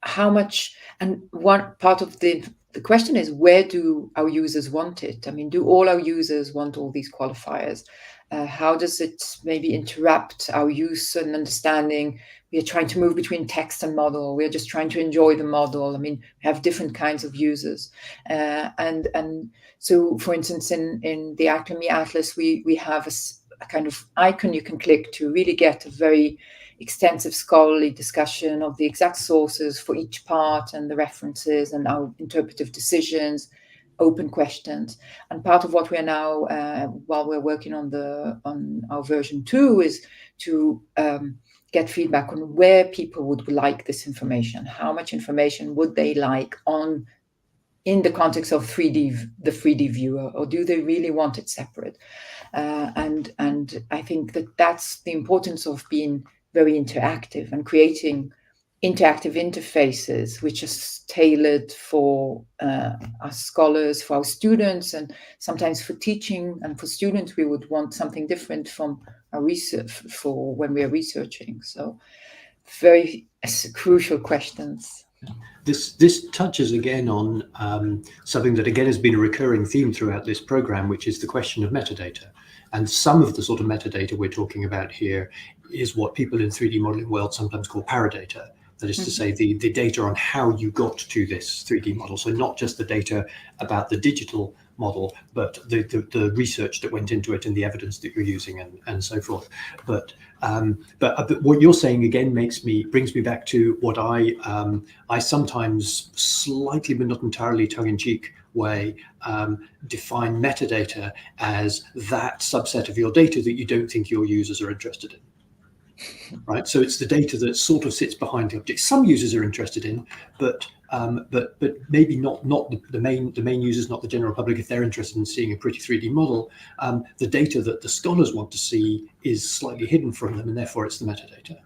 how much. And one part of the question is, where do our users want it? I mean, do all our users want all these qualifiers? How does it maybe interrupt our use and understanding? We are trying to move between text and model. We're just trying to enjoy the model. I mean, we have different kinds of users. And so, for instance, in the Alchemy Atlas, we have a kind of icon you can click to really get a very extensive scholarly discussion of the exact sources for each part and the references and our interpretive decisions open questions. And part of what we are now, while we're working on our version 2, is to get feedback on where people would like this information. How much information would they like in the context of the 3D viewer, or do they really want it separate? And I think that's the importance of being very interactive and creating interactive interfaces which are tailored for our scholars, for our students, and sometimes for teaching and for students we would want something different from our research for when we are researching. So very crucial questions. This touches again on something that again has been a recurring theme throughout this program, which is the question of metadata. And some of the sort of metadata we're talking about here is what people in 3D modeling world sometimes call paradata. That is to say, the data on how you got to this 3D model. So not just the data about the digital model, but the research that went into it and the evidence that you're using and so forth. But what you're saying again brings me back to what I sometimes slightly but not entirely tongue-in-cheek way define metadata as that subset of your data that you don't think your users are interested in. Right, so it's the data that sort of sits behind the object. Some users are interested in, but maybe not the main users, not the general public. If they're interested in seeing a pretty 3D model, the data that the scholars want to see is slightly hidden from them, and therefore it's the metadata.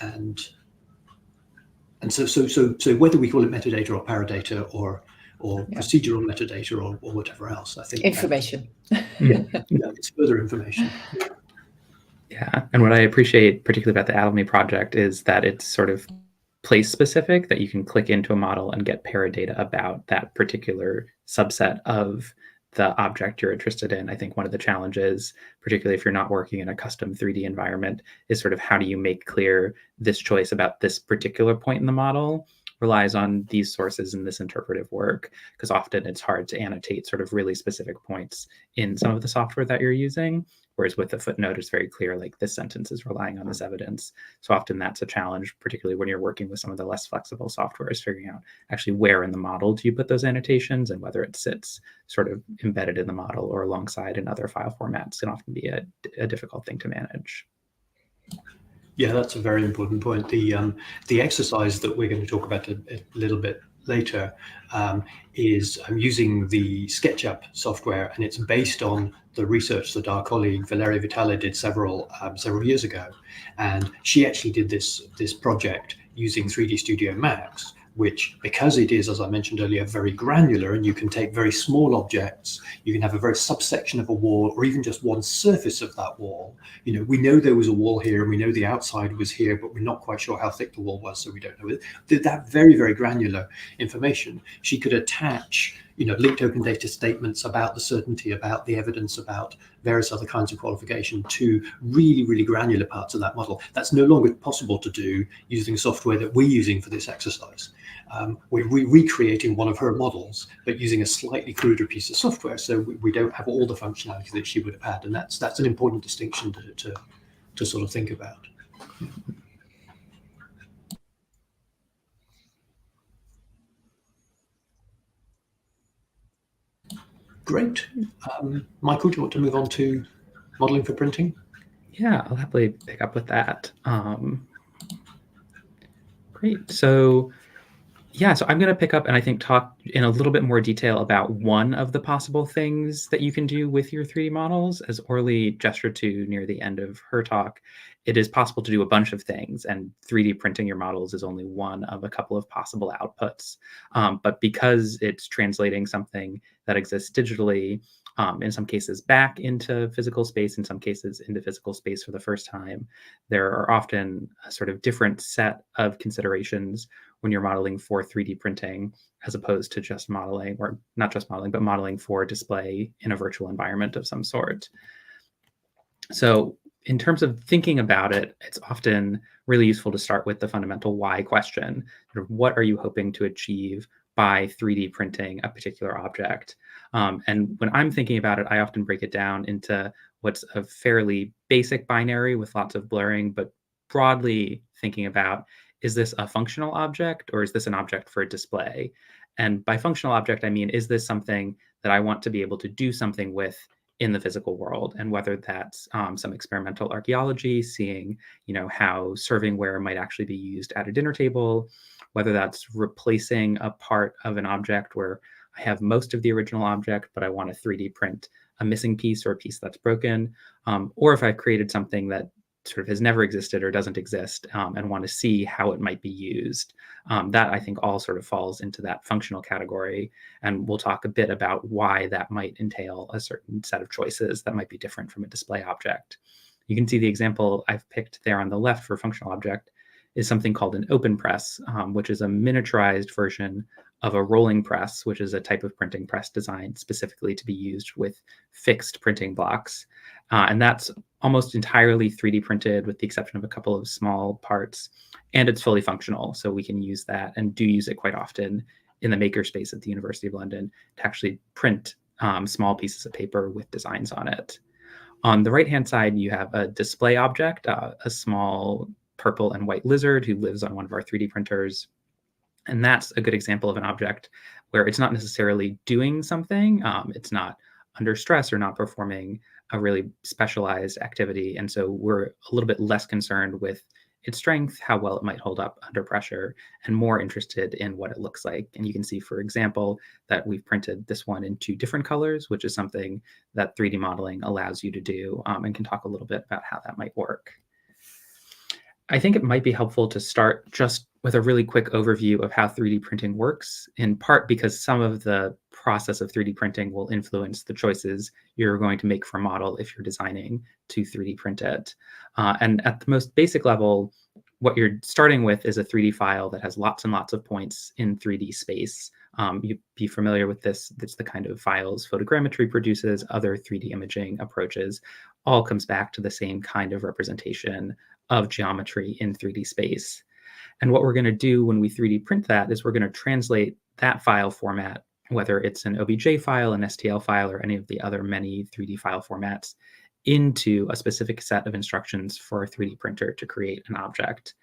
And so whether we call it metadata or paradata or procedural metadata or whatever else, I think information. It's further information. Yeah, and what I appreciate particularly about the Atomy project is that it's sort of place specific, that you can click into a model and get paradata about that particular subset of the object you're interested in. I think one of the challenges, particularly if you're not working in a custom 3D environment, is sort of how do you make clear this choice about this particular point in the model relies on these sources and this interpretive work, because often it's hard to annotate sort of really specific points in some of the software that you're using. Whereas with the footnote, it's very clear, like this sentence is relying on this evidence. So often that's a challenge, particularly when you're working with some of the less flexible software, is figuring out actually where in the model do you put those annotations, and whether it sits sort of embedded in the model or alongside in other file formats can often be a difficult thing to manage. Yeah, that's a very important point. The exercise that we're going to talk about a little bit later is using the Sketchup software, and it's based on the research that our colleague Valeria Vitale did several years ago. And she actually did this project using 3D Studio Max, which, because it is, as I mentioned earlier, very granular, and you can take very small objects, you can have a very subsection of a wall, or even just one surface of that wall. You know, we know there was a wall here, and we know the outside was here, but we're not quite sure how thick the wall was, so we don't know it. That very, very granular information, she could attach, you know, linked open data statements about the certainty, about the evidence, about various other kinds of qualification to really, really granular parts of that model. That's no longer possible to do using software that we're using for this exercise. We're recreating one of her models, but using a slightly cruder piece of software, so we don't have all the functionality that she would have had, and that's an important distinction to sort of think about. Great. Michael, do you want to move on to modeling for printing? Yeah, I'll happily pick up with that. Great. So I'm going to pick up and I think talk in a little bit more detail about one of the possible things that you can do with your 3D models. As Orly gestured to near the end of her talk, it is possible to do a bunch of things, and 3D printing your models is only one of a couple of possible outputs. But because it's translating something that exists digitally, in some cases back into physical space, in some cases into physical space for the first time, there are often a sort of different set of considerations when you're modeling for 3D printing, as opposed to just modeling, or not just modeling, but modeling for display in a virtual environment of some sort. So in terms of thinking about it, it's often really useful to start with the fundamental why question. What are you hoping to achieve by 3D printing a particular object? And when I'm thinking about it, I often break it down into what's a fairly basic binary with lots of blurring, but broadly thinking about, is this a functional object or is this an object for display? And by functional object, I mean, is this something that I want to be able to do something with in the physical world? And whether that's some experimental archaeology, seeing, how servingware might actually be used at a dinner table, whether that's replacing a part of an object where I have most of the original object, but I want to 3D print a missing piece or a piece that's broken, or if I've created something that sort of has never existed or doesn't exist, and want to see how it might be used. That I think all sort of falls into that functional category. And we'll talk a bit about why that might entail a certain set of choices that might be different from a display object. You can see the example I've picked there on the left for functional object is something called an open press, which is a miniaturized version of a rolling press, which is a type of printing press designed specifically to be used with fixed printing blocks. And that's almost entirely 3D printed with the exception of a couple of small parts, and it's fully functional. So we can use that and do use it quite often in the makerspace at the University of London to actually print small pieces of paper with designs on it. On the right-hand side, you have a display object, a small purple and white lizard who lives on one of our 3D printers. And that's a good example of an object where it's not necessarily doing something. It's not under stress or not performing a really specialized activity. And so we're a little bit less concerned with its strength, how well it might hold up under pressure, and more interested in what it looks like. And you can see, for example, that we've printed this one in 2 different colors, which is something that 3D modeling allows you to do, and can talk a little bit about how that might work. I think it might be helpful to start just with a really quick overview of how 3D printing works, in part because some of the process of 3D printing will influence the choices you're going to make for a model if you're designing to 3D print it. And at the most basic level, what you're starting with is a 3D file that has lots and lots of points in 3D space. You'd be familiar with this. It's the kind of files photogrammetry produces, other 3D imaging approaches, all comes back to the same kind of representation of geometry in 3D space. And what we're going to do when we 3D print that is we're going to translate that file format, whether it's an OBJ file, an STL file, or any of the other many 3D file formats, into a specific set of instructions for a 3D printer to create an object.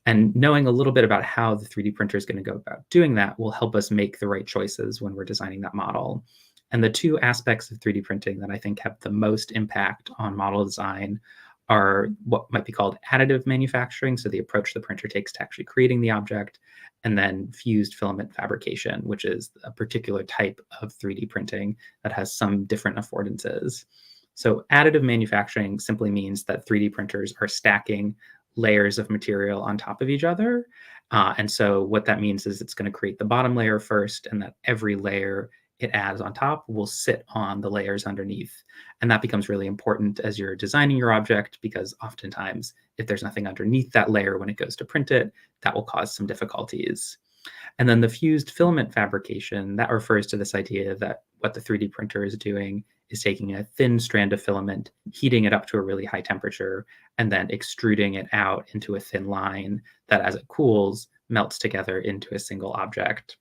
And knowing a little bit about how the 3D printer is going to go about doing that will help us make the right choices when we're designing that model. And the 2 aspects of 3D printing that I think have the most impact on model design are what might be called additive manufacturing, so the approach the printer takes to actually creating the object, and then fused filament fabrication, which is a particular type of 3D printing that has some different affordances. So additive manufacturing simply means that 3D printers are stacking layers of material on top of each other. And so what that means is it's going to create the bottom layer first, and that every layer it adds on top will sit on the layers underneath. And that becomes really important as you're designing your object, because oftentimes if there's nothing underneath that layer when it goes to print it, that will cause some difficulties. And then the fused filament fabrication, that refers to this idea that what the 3D printer is doing is taking a thin strand of filament, heating it up to a really high temperature, and then extruding it out into a thin line that, as it cools, melts together into a single object.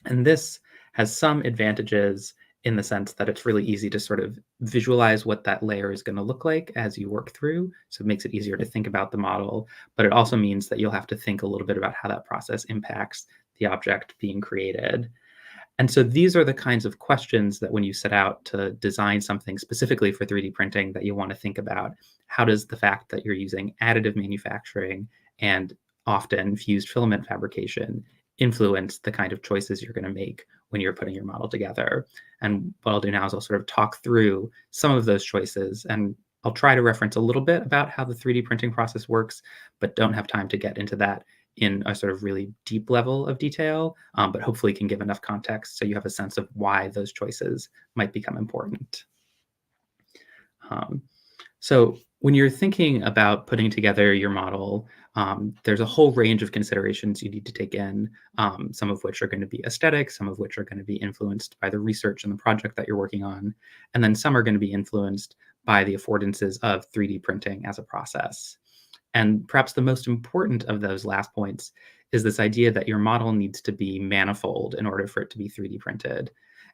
And this has some advantages in the sense that it's really easy to sort of visualize what that layer is going to look like as you work through. So it makes it easier to think about the model, but it also means that you'll have to think a little bit about how that process impacts the object being created. And so these are the kinds of questions that when you set out to design something specifically for 3D printing that you want to think about. How does the fact that you're using additive manufacturing and often fused filament fabrication influence the kind of choices you're going to make when you're putting your model together? And what I'll do now is I'll sort of talk through some of those choices, and I'll try to reference a little bit about how the 3D printing process works, but don't have time to get into that in a sort of really deep level of detail, but hopefully can give enough context so you have a sense of why those choices might become important. So when you're thinking about putting together your model, there's a whole range of considerations you need to take in, some of which are going to be aesthetic, some of which are going to be influenced by the research and the project that you're working on, and then some are going to be influenced by the affordances of 3D printing as a process. And perhaps the most important of those last points is this idea that your model needs to be manifold in order for it to be 3D printed.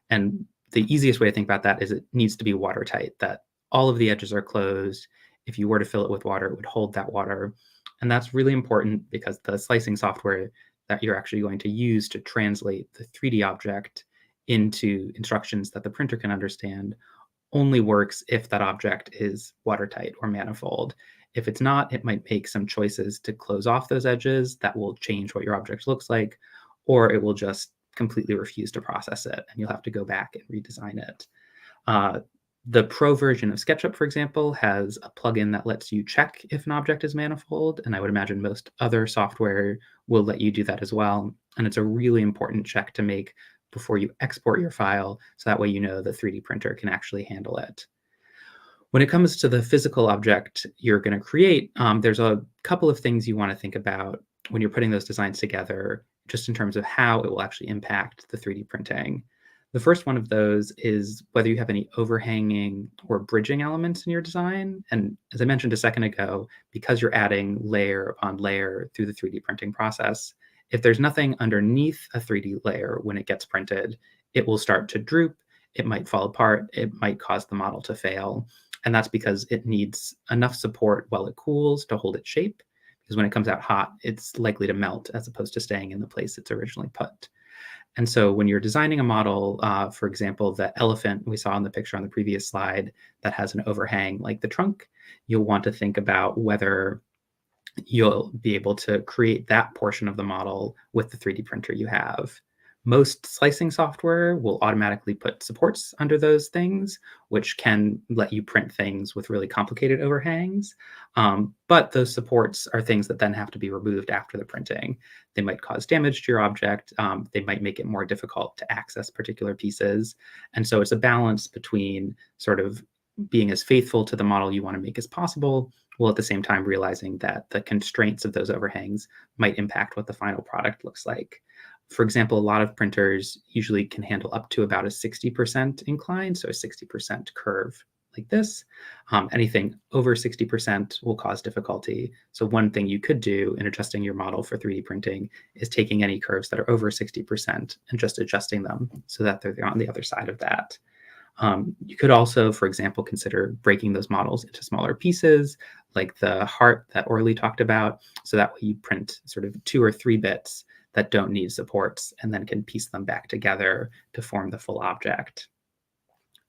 And the easiest way to think about that is it needs to be watertight, that all of the edges are closed. If you were to fill it with water, it would hold that water. And that's really important because the slicing software that you're actually going to use to translate the 3D object into instructions that the printer can understand only works if that object is watertight or manifold. If it's not, it might make some choices to close off those edges that will change what your object looks like, or it will just completely refuse to process it, and you'll have to go back and redesign it. The Pro version of SketchUp, for example, has a plugin that lets you check if an object is manifold, and I would imagine most other software will let you do that as well. And it's a really important check to make before you export your file, so that way you know the 3D printer can actually handle it. When it comes to the physical object you're going to create, there's a couple of things you want to think about when you're putting those designs together, just in terms of how it will actually impact the 3D printing. The first one of those is whether you have any overhanging or bridging elements in your design. And as I mentioned a second ago, because you're adding layer upon layer through the 3D printing process, if there's nothing underneath a 3D layer when it gets printed, it will start to droop, it might fall apart, it might cause the model to fail. And that's because it needs enough support while it cools to hold its shape, because when it comes out hot, it's likely to melt as opposed to staying in the place it's originally put. And so when you're designing a model, for example, the elephant we saw in the picture on the previous slide that has an overhang like the trunk, you'll want to think about whether you'll be able to create that portion of the model with the 3D printer you have. Most slicing software will automatically put supports under those things, which can let you print things with really complicated overhangs. But those supports are things that then have to be removed after the printing. They might cause damage to your object. They might make it more difficult to access particular pieces. And so it's a balance between sort of being as faithful to the model you want to make as possible, while at the same time realizing that the constraints of those overhangs might impact what the final product looks like. For example, a lot of printers usually can handle up to about a 60% incline, so a 60% curve like this. Anything over 60% will cause difficulty. So one thing you could do in adjusting your model for 3D printing is taking any curves that are over 60% and just adjusting them so that they're on the other side of that. You could also, for example, consider breaking those models into smaller pieces, like the heart that Orly talked about, so that way you print sort of 2 or 3 bits that don't need supports and then can piece them back together to form the full object.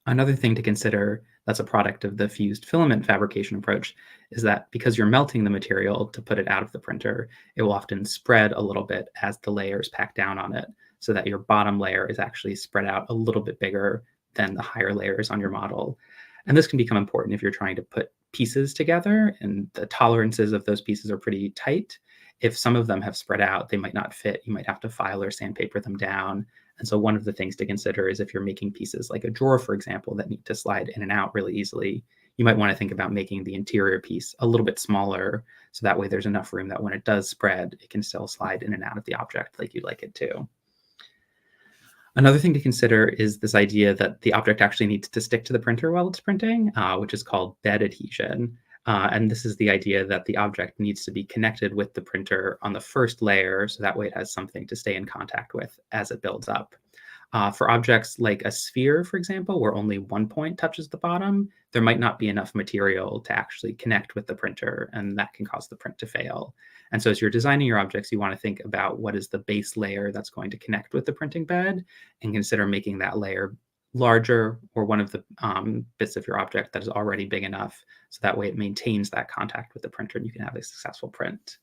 Another thing to consider that's a product of the fused filament fabrication approach is that because you're melting the material to put it out of the printer, it will often spread a little bit as the layers pack down on it, so that your bottom layer is actually spread out a little bit bigger than the higher layers on your model. And this can become important if you're trying to put pieces together and the tolerances of those pieces are pretty tight. If some of them have spread out, they might not fit. You might have to file or sandpaper them down. And so one of the things to consider is if you're making pieces like a drawer, for example, that need to slide in and out really easily, you might want to think about making the interior piece a little bit smaller, so that way there's enough room that when it does spread, it can still slide in and out of the object like you'd like it to. Another thing to consider is this idea that the object actually needs to stick to the printer while it's printing, which is called bed adhesion. And this is the idea that the object needs to be connected with the printer on the first layer, so that way it has something to stay in contact with as it builds up. For objects like a sphere, for example, where only one point touches the bottom, there might not be enough material to actually connect with the printer, and that can cause the print to fail. And so as you're designing your objects, you want to think about what is the base layer that's going to connect with the printing bed, and consider making that layer larger, or one of the bits of your object that is already big enough, so that way it maintains that contact with the printer and you can have a successful print.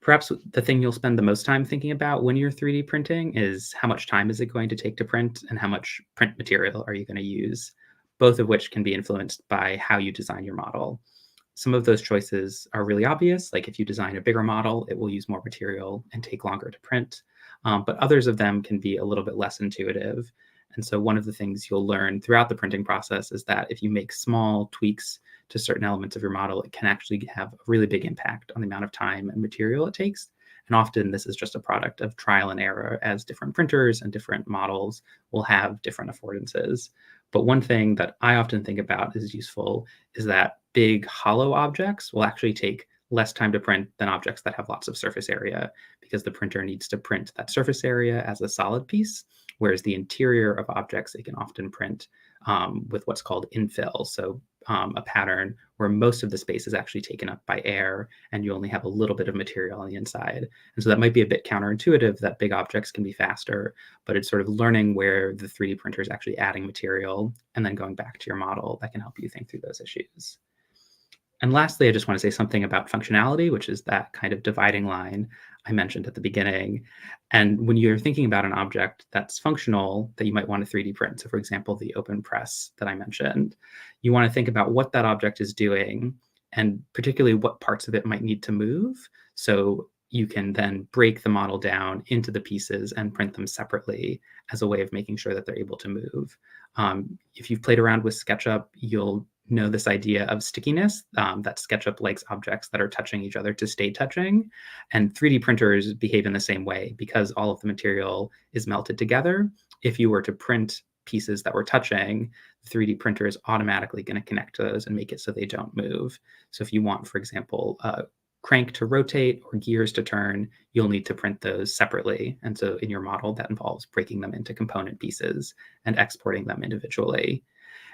Perhaps the thing you'll spend the most time thinking about when you're 3D printing is how much time is it going to take to print, and how much print material are you going to use, both of which can be influenced by how you design your model. Some of those choices are really obvious, like if you design a bigger model, it will use more material and take longer to print, but others of them can be a little bit less intuitive. And so one of the things you'll learn throughout the printing process is that if you make small tweaks to certain elements of your model, it can actually have a really big impact on the amount of time and material it takes. And often this is just a product of trial and error, as different printers and different models will have different affordances. But one thing that I often think about is useful is that big hollow objects will actually take less time to print than objects that have lots of surface area, because the printer needs to print that surface area as a solid piece, whereas the interior of objects, it can often print with what's called infill, so a pattern where most of the space is actually taken up by air and you only have a little bit of material on the inside. And so that might be a bit counterintuitive that big objects can be faster, but it's sort of learning where the 3D printer is actually adding material and then going back to your model that can help you think through those issues. And lastly, I just want to say something about functionality, which is that kind of dividing line I mentioned at the beginning. And when you're thinking about an object that's functional that you might want to 3D print, so for example, the open press that I mentioned, you want to think about what that object is doing and particularly what parts of it might need to move. So you can then break the model down into the pieces and print them separately as a way of making sure that they're able to move. If you've played around with SketchUp, you'll know this idea of stickiness, that SketchUp likes objects that are touching each other to stay touching. And 3D printers behave in the same way because all of the material is melted together. If you were to print pieces that were touching, the 3D printer is automatically going to connect to those and make it so they don't move. So if you want, for example, a crank to rotate or gears to turn, you'll need to print those separately. And so in your model, that involves breaking them into component pieces and exporting them individually.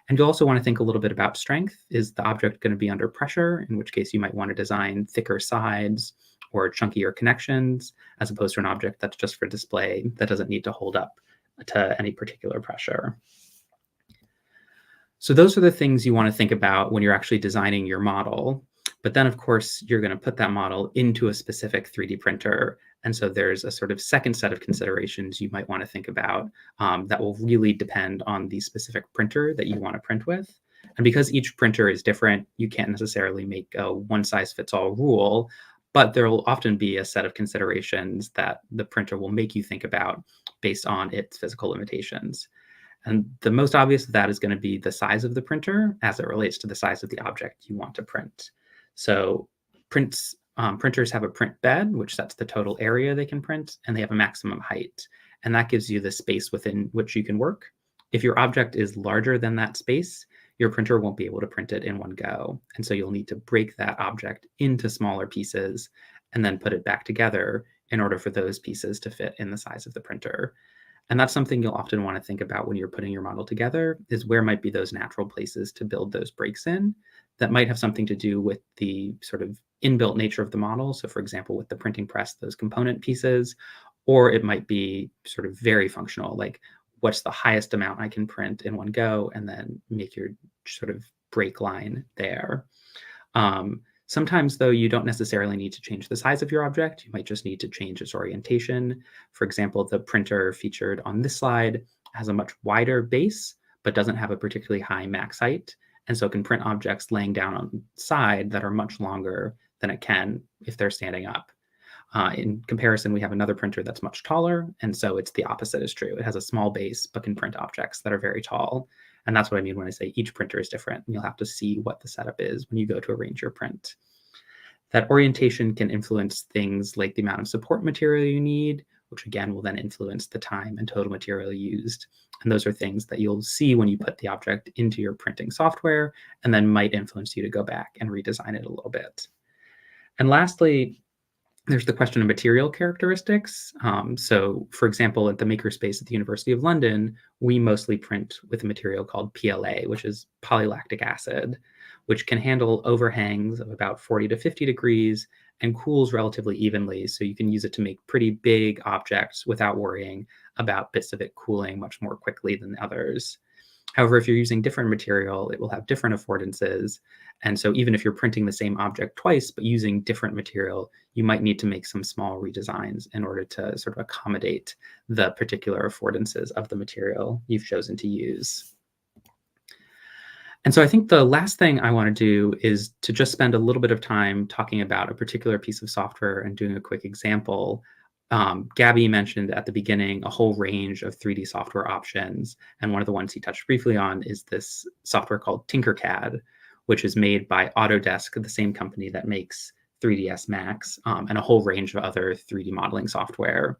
And you'll also want to think a little bit about strength. Is the object going to be under pressure, in which case you might want to design thicker sides or chunkier connections, as opposed to an object that's just for display that doesn't need to hold up to any particular pressure. So those are the things you want to think about when you're actually designing your model. But then, of course, you're going to put that model into a specific 3D printer. And so there's a sort of second set of considerations you might want to think about that will really depend on the specific printer that you want to print with. And because each printer is different, you can't necessarily make a one-size-fits-all rule, but there will often be a set of considerations that the printer will make you think about based on its physical limitations. And the most obvious of that is going to be the size of the printer as it relates to the size of the object you want to print. So printers have a print bed, which sets the total area they can print, and they have a maximum height. And that gives you the space within which you can work. If your object is larger than that space, your printer won't be able to print it in one go. And so you'll need to break that object into smaller pieces and then put it back together in order for those pieces to fit in the size of the printer. And that's something you'll often want to think about when you're putting your model together, is where might be those natural places to build those breaks in. That might have something to do with the sort of inbuilt nature of the model. So for example, with the printing press, those component pieces, or it might be sort of very functional, like what's the highest amount I can print in one go, and then make your sort of break line there. Sometimes, though, you don't necessarily need to change the size of your object. You might just need to change its orientation. For example, the printer featured on this slide has a much wider base, but doesn't have a particularly high max height. And so it can print objects laying down on the side that are much longer than it can if they're standing up. In comparison, we have another printer that's much taller, and so it's the opposite is true. It has a small base, but can print objects that are very tall. And that's what I mean when I say each printer is different. And you'll have to see what the setup is when you go to arrange your print. That orientation can influence things like the amount of support material you need, which again will then influence the time and total material used. And those are things that you'll see when you put the object into your printing software, and then might influence you to go back and redesign it a little bit. And lastly, there's the question of material characteristics. So for example, at the makerspace at the University of London, we mostly print with a material called PLA, which is polylactic acid, which can handle overhangs of about 40 to 50 degrees and cools relatively evenly. So you can use it to make pretty big objects without worrying about bits of it cooling much more quickly than others. However, if you're using different material, it will have different affordances. And so even if you're printing the same object twice, but using different material, you might need to make some small redesigns in order to sort of accommodate the particular affordances of the material you've chosen to use. And so I think the last thing I want to do is to just spend a little bit of time talking about a particular piece of software and doing a quick example. Gabby mentioned at the beginning a whole range of 3D software options. And one of the ones he touched briefly on is this software called TinkerCAD, which is made by Autodesk, the same company that makes 3ds Max, and a whole range of other 3D modeling software.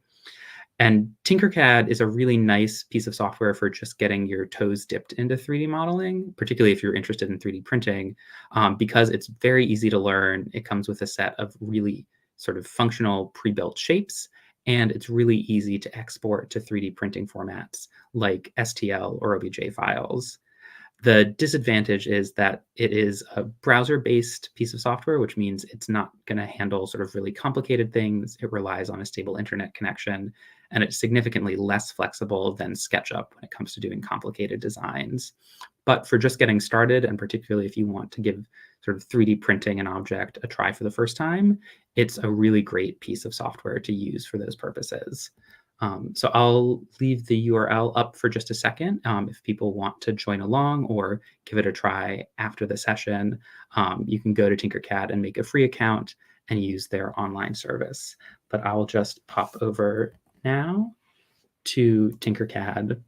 And TinkerCAD is a really nice piece of software for just getting your toes dipped into 3D modeling, particularly if you're interested in 3D printing, because it's very easy to learn. It comes with a set of really sort of functional pre-built shapes, and it's really easy to export to 3D printing formats like STL or OBJ files. The disadvantage is that it is a browser-based piece of software, which means it's not going to handle sort of really complicated things. It relies on a stable internet connection, and it's significantly less flexible than SketchUp when it comes to doing complicated designs. But for just getting started, and particularly if you want to give sort of 3D printing an object a try for the first time, it's a really great piece of software to use for those purposes. So I'll leave the URL up for just a second if people want to join along or give it a try after the session. You can go to TinkerCAD and make a free account and use their online service. But I'll just pop over now to TinkerCAD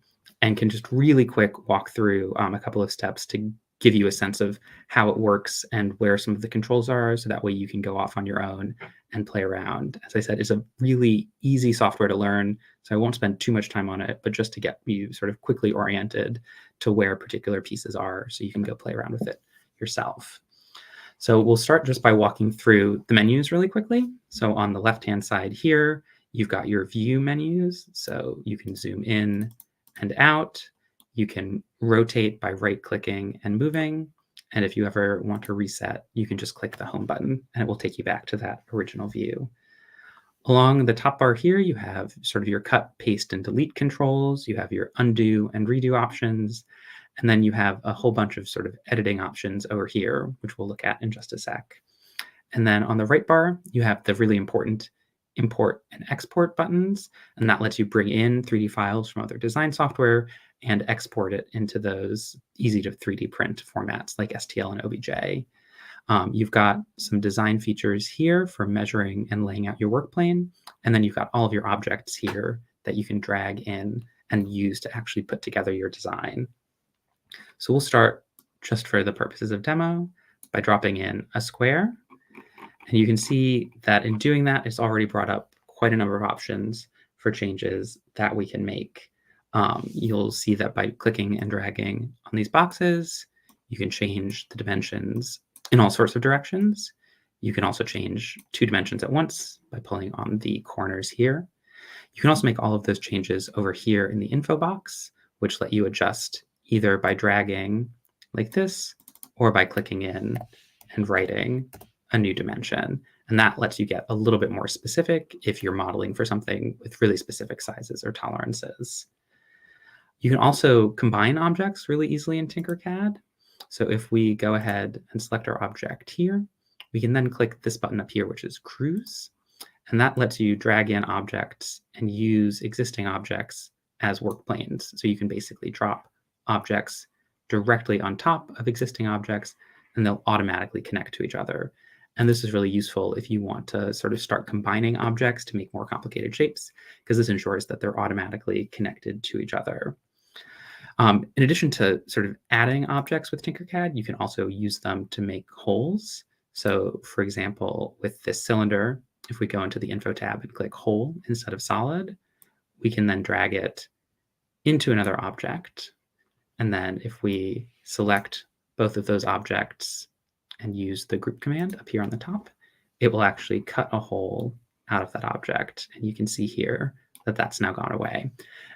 and can just really quick walk through a couple of steps to give you a sense of how it works and where some of the controls are, so that way you can go off on your own and play around. As I said, it's a really easy software to learn, so I won't spend too much time on it, but just to get you sort of quickly oriented to where particular pieces are so you can go play around with it yourself. So we'll start just by walking through the menus really quickly. So on the left-hand side here, you've got your view menus, so you can zoom in and out. You can rotate by right-clicking and moving. And if you ever want to reset, you can just click the home button and it will take you back to that original view. Along the top bar here, you have sort of your cut, paste, and delete controls. You have your undo and redo options. And then you have a whole bunch of sort of editing options over here, which we'll look at in just a sec. And then on the right bar, you have the really important import and export buttons. And that lets you bring in 3D files from other design software and export it into those easy to 3D print formats like STL and OBJ. You've got some design features here for measuring and laying out your work plane. And then you've got all of your objects here that you can drag in and use to actually put together your design. So we'll start, just for the purposes of demo, by dropping in a square. And you can see that in doing that, it's already brought up quite a number of options for changes that we can make. You'll see that by clicking and dragging on these boxes, you can change the dimensions in all sorts of directions. You can also change 2 dimensions at once by pulling on the corners here. You can also make all of those changes over here in the info box, which let you adjust either by dragging like this or by clicking in and writing a new dimension. And that lets you get a little bit more specific if you're modeling for something with really specific sizes or tolerances. You can also combine objects really easily in TinkerCAD. So if we go ahead and select our object here, we can then click this button up here, which is Cruise. And that lets you drag in objects and use existing objects as work planes. So you can basically drop objects directly on top of existing objects, and they'll automatically connect to each other. And this is really useful if you want to sort of start combining objects to make more complicated shapes, because this ensures that they're automatically connected to each other. In addition to sort of adding objects with TinkerCAD, you can also use them to make holes. So for example, with this cylinder, if we go into the Info tab and click Hole instead of Solid, we can then drag it into another object. And then if we select both of those objects and use the group command up here on the top, it will actually cut a hole out of that object. And you can see here that that's now gone away.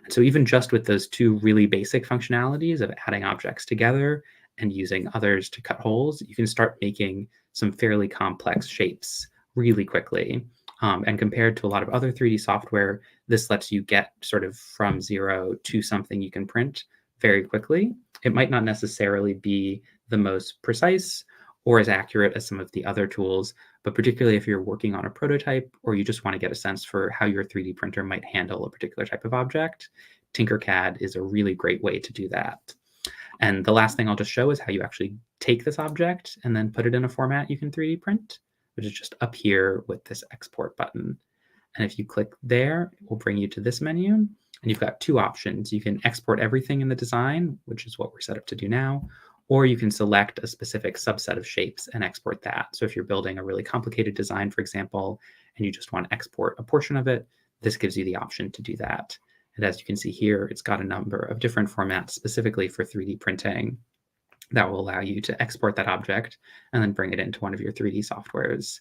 And so even just with those 2 really basic functionalities of adding objects together and using others to cut holes, you can start making some fairly complex shapes really quickly. And compared to a lot of other 3D software, this lets you get sort of from 0 to something you can print very quickly. It might not necessarily be the most precise or as accurate as some of the other tools, but particularly if you're working on a prototype or you just want to get a sense for how your 3D printer might handle a particular type of object, TinkerCAD is a really great way to do that. And the last thing I'll just show is how you actually take this object and then put it in a format you can 3D print, which is just up here with this export button. And if you click there, it will bring you to this menu. And you've got 2 options. You can export everything in the design, which is what we're set up to do now, or you can select a specific subset of shapes and export that. So if you're building a really complicated design, for example, and you just want to export a portion of it, this gives you the option to do that. And as you can see here, it's got a number of different formats specifically for 3D printing that will allow you to export that object and then bring it into one of your 3D softwares.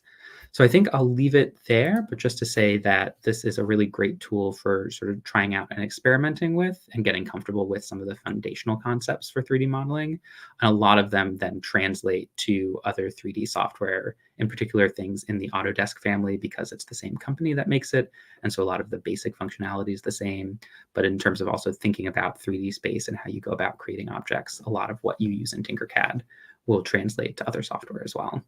So I think I'll leave it there, but just to say that this is a really great tool for sort of trying out and experimenting with and getting comfortable with some of the foundational concepts for 3D modeling. And a lot of them then translate to other 3D software, in particular things in the Autodesk family, because it's the same company that makes it. And so a lot of the basic functionality is the same. But in terms of also thinking about 3D space and how you go about creating objects, a lot of what you use in TinkerCAD will translate to other software as well.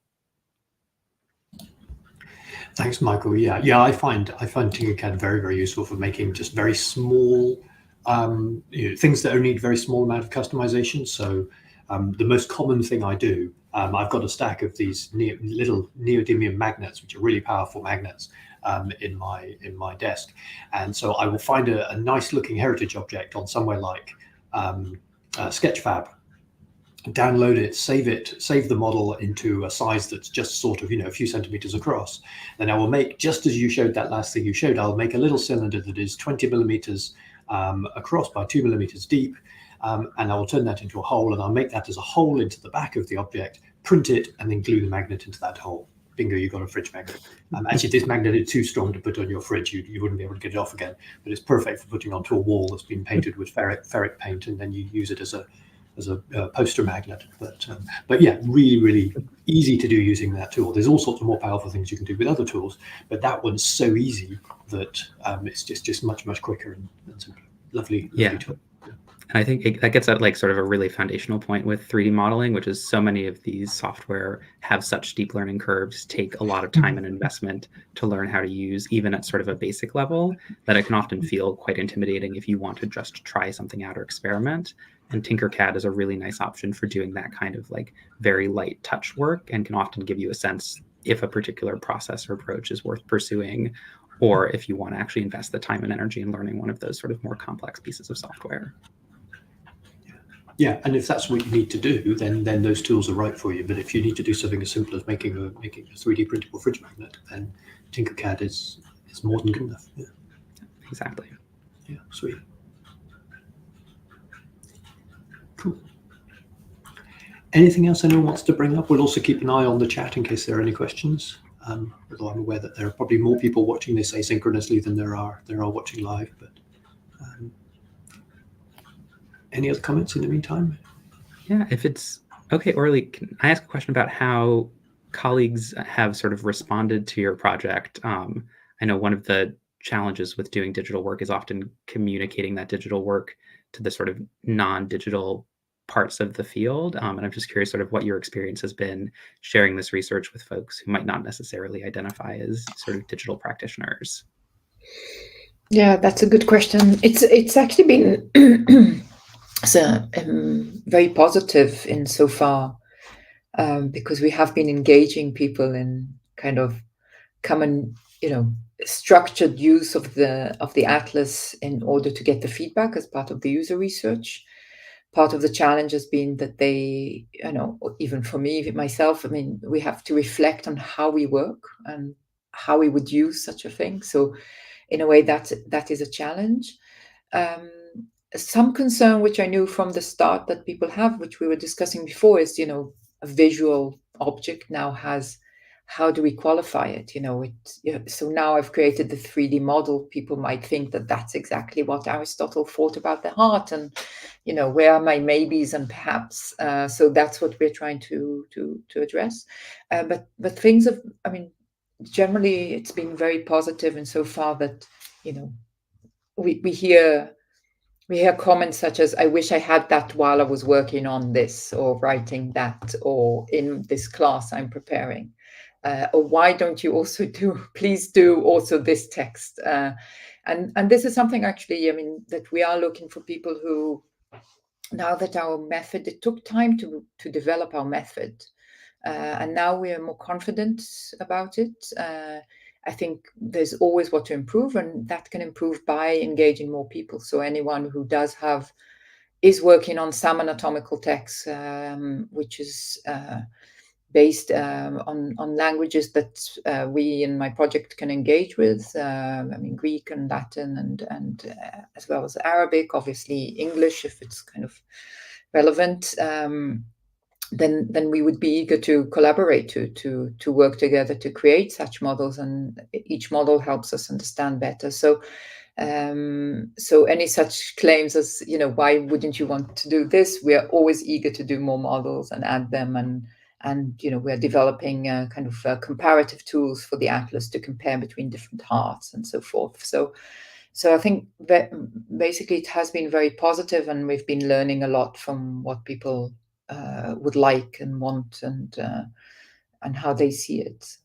Thanks, Michael. Yeah. I find TinkerCAD very, very useful for making just very small things that only need very small amount of customization. So the most common thing I do, I've got a stack of these little neodymium magnets, which are really powerful magnets, in my desk, and so I will find a nice looking heritage object on somewhere like Sketchfab, download it, save the model into a size that's just sort of, a few centimeters across. Then I will make, just as you showed that last thing you showed, I'll make a little cylinder that is 20 millimeters across by 2 millimeters deep. And I will turn that into a hole, and I'll make that as a hole into the back of the object, print it, and then glue the magnet into that hole. Bingo, you've got a fridge magnet. Actually, this magnet is too strong to put on your fridge. You wouldn't be able to get it off again, but it's perfect for putting onto a wall that's been painted with ferric paint, and then you use it as a poster magnet. But yeah, really, really easy to do using that tool. There's all sorts of more powerful things you can do with other tools, but that one's so easy that it's just much, much quicker and simpler. Lovely tool. And I think that gets at like sort of a really foundational point with 3D modeling, which is so many of these software have such steep learning curves, take a lot of time and investment to learn how to use, even at sort of a basic level, that it can often feel quite intimidating if you want to just try something out or experiment. And TinkerCAD is a really nice option for doing that kind of like very light touch work, and can often give you a sense if a particular process or approach is worth pursuing, or if you want to actually invest the time and energy in learning one of those sort of more complex pieces of software. Yeah, and if that's what you need to do, then those tools are right for you. But if you need to do something as simple as making a 3D printable fridge magnet, then TinkerCAD is more than good enough. Yeah. Exactly. Yeah, sweet. Cool. Anything else anyone wants to bring up? We'll also keep an eye on the chat in case there are any questions. Although I'm aware that there are probably more people watching this asynchronously than there are watching live. But any other comments in the meantime? Yeah, if it's okay, Orly, can I ask a question about how colleagues have sort of responded to your project? I know one of the challenges with doing digital work is often communicating that digital work to the sort of non-digital parts of the field. And I'm just curious sort of what your experience has been sharing this research with folks who might not necessarily identify as sort of digital practitioners. Yeah, that's a good question. It's actually been very positive in so far, because we have been engaging people in kind of common, structured use of the atlas in order to get the feedback as part of the user research. Part of the challenge has been that they, even for me, myself, we have to reflect on how we work and how we would use such a thing. So in a way, that is a challenge. Some concern, which I knew from the start that people have, which we were discussing before, is, a visual object now has, how do we qualify it? So now I've created the 3D model. People might think that that's exactly what Aristotle thought about the heart, and, where are my maybes and perhaps? So that's what we're trying to address. But things have, generally it's been very positive insofar that, we hear comments such as, I wish I had that while I was working on this, or writing that, or in this class I'm preparing. Or why don't you also please do also this text. And this is something actually, that we are looking for people who, now that our method, it took time to develop our method. And now we are more confident about it. I think there's always what to improve, and that can improve by engaging more people. So anyone who is working on some anatomical text, which is based on languages that we in my project can engage with, Greek and Latin, and as well as Arabic, obviously English if it's kind of relevant. then we would be eager to collaborate, to work together to create such models, and each model helps us understand better. So any such claims as, why wouldn't you want to do this? We are always eager to do more models and add them, and we're developing kind of comparative tools for the atlas to compare between different hearts and so forth. So I think that basically it has been very positive, and we've been learning a lot from what people would like and want, and how they see it.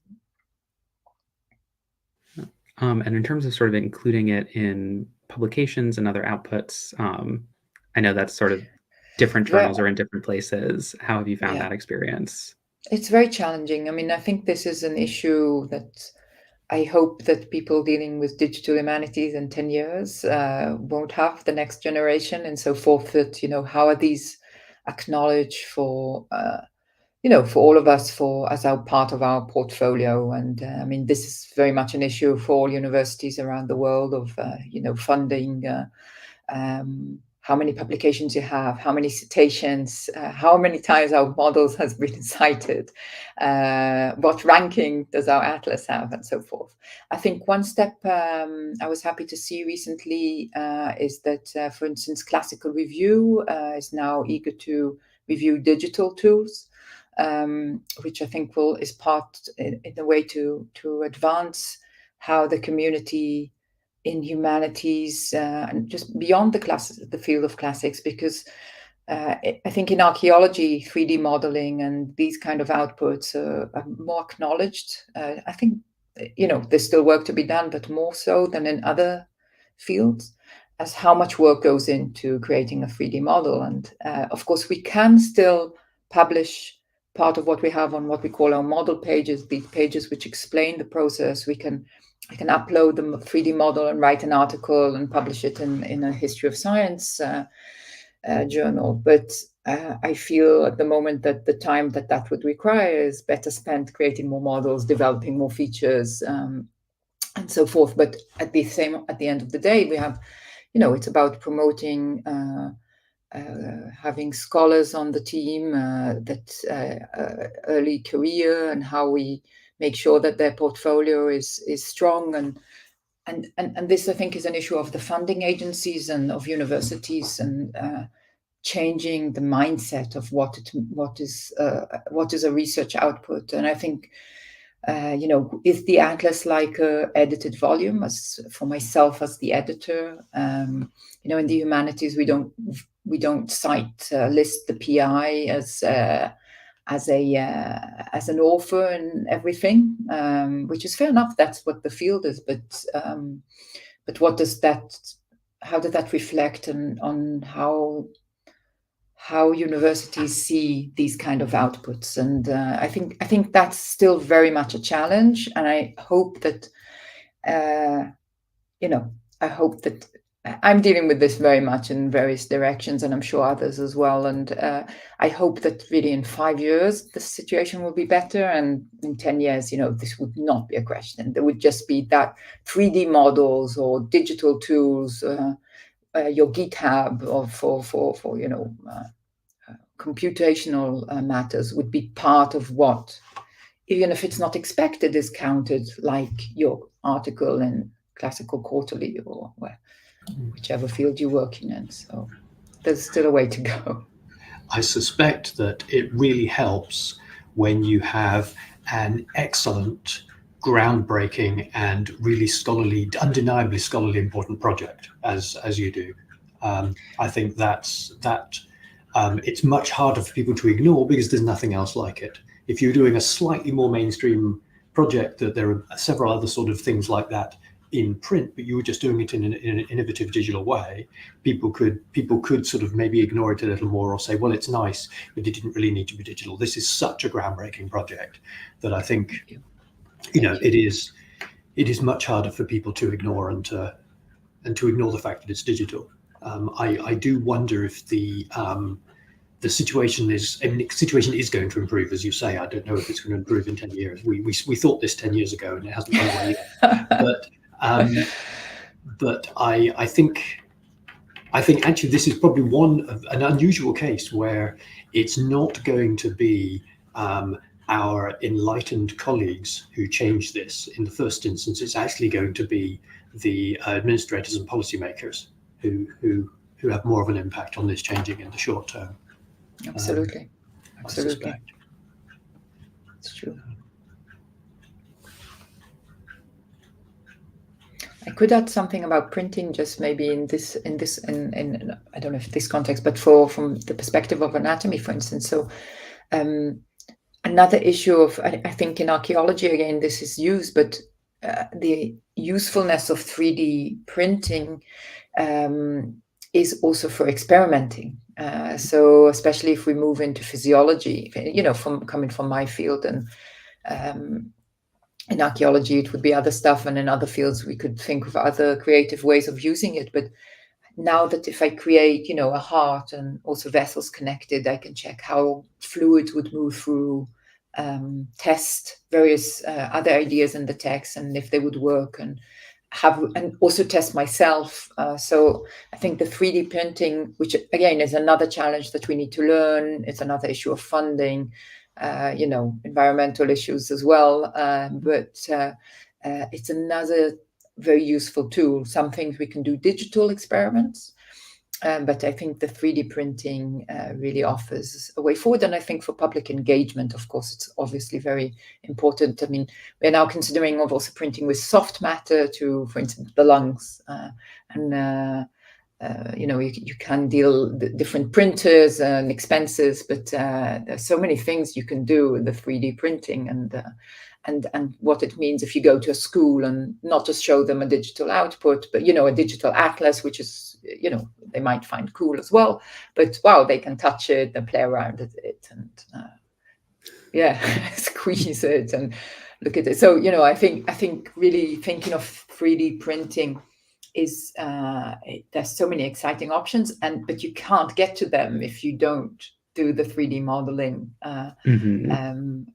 And in terms of sort of including it in publications and other outputs, I know that's sort of different journals are in different places. How have you found that experience? It's very challenging. I mean, I think this is an issue that I hope that people dealing with digital humanities in 10 years won't have, the next generation, and so forth. That, how are these acknowledged for for all of us, as our part of our portfolio? And I mean, this is very much an issue for all universities around the world of funding. How many publications you have, how many citations, how many times our models has been cited, what ranking does our atlas have, and so forth. I think one step I was happy to see recently is that, for instance, Classical Review is now eager to review digital tools, which I think is part in a way to advance how the community in humanities and just beyond the field of classics, because I think in archaeology, 3D modeling and these kind of outputs are more acknowledged. I think there's still work to be done, but more so than in other fields, as how much work goes into creating a 3D model. And of course, we can still publish part of what we have on what we call our model pages, these pages which explain the process. I can upload the 3D model and write an article and publish it in a history of science journal. But I feel at the moment that the time that would require is better spent creating more models, developing more features, and so forth. But at the end of the day, we have, it's about promoting having scholars on the team that early career, and how we make sure that their portfolio is strong. And this, I think, is an issue of the funding agencies and of universities, and changing the mindset of what is a research output. And I think is the atlas like a edited volume? As for myself as the editor, in the humanities we don't cite list the PI as an author and everything, which is fair enough. That's what the field is. But how does that reflect on how universities see these kind of outputs? And I think that's still very much a challenge. And I hope that I'm dealing with this very much in various directions, and I'm sure others as well. And I hope that really in 5 years, the situation will be better. And in 10 years, this would not be a question. There would just be that 3D models or digital tools, your GitHub, or for computational matters would be part of what, even if it's not expected, is counted, like your article in Classical Quarterly or whichever field you're working in. So there's still a way to go. I suspect that it really helps when you have an excellent, groundbreaking, and really scholarly, undeniably scholarly important project, as you do. I think it's much harder for people to ignore, because there's nothing else like it. If you're doing a slightly more mainstream project, that there are several other sort of things like that in print, but you were just doing it in an innovative digital way, people could sort of maybe ignore it a little more, or say, well, it's nice, but it didn't really need to be digital. This is such a groundbreaking project that I think it is much harder for people to ignore, and to ignore the fact that it's digital. I do wonder if the situation is going to improve, as you say. I don't know if it's going to improve in 10 years. We thought this 10 years ago, and it hasn't gone away yet. But I think I think actually this is probably an unusual case where it's not going to be our enlightened colleagues who change this in the first instance. It's actually going to be the administrators and policymakers who have more of an impact on this changing in the short term. Absolutely. Absolutely. It's true. I could add something about printing, just maybe in I don't know if this context, but from the perspective of anatomy, for instance. So another issue of, I think in archaeology, again, this is used, but the usefulness of 3D printing is also for experimenting. So especially if we move into physiology, coming from my field, and in archaeology, it would be other stuff, and in other fields, we could think of other creative ways of using it. But now that if I create, a heart and also vessels connected, I can check how fluids would move through, test various other ideas in the text, and if they would work, and also test myself. So I think the 3D printing, which again is another challenge that we need to learn, it's another issue of funding. Environmental issues as well, but it's another very useful tool. Some things we can do digital experiments, but I think the 3D printing really offers a way forward. And I think for public engagement, of course, it's obviously very important. I mean, we're now considering of also printing with soft matter to, for instance, the lungs, you can deal different printers and expenses, but there's so many things you can do with the 3D printing, and what it means if you go to a school and not just show them a digital output, but a digital atlas, which is they might find cool as well, but wow, they can touch it and play around with it and squeeze it and look at it. So I think really thinking of 3D printing is there's so many exciting options, but you can't get to them if you don't do the 3D modeling, and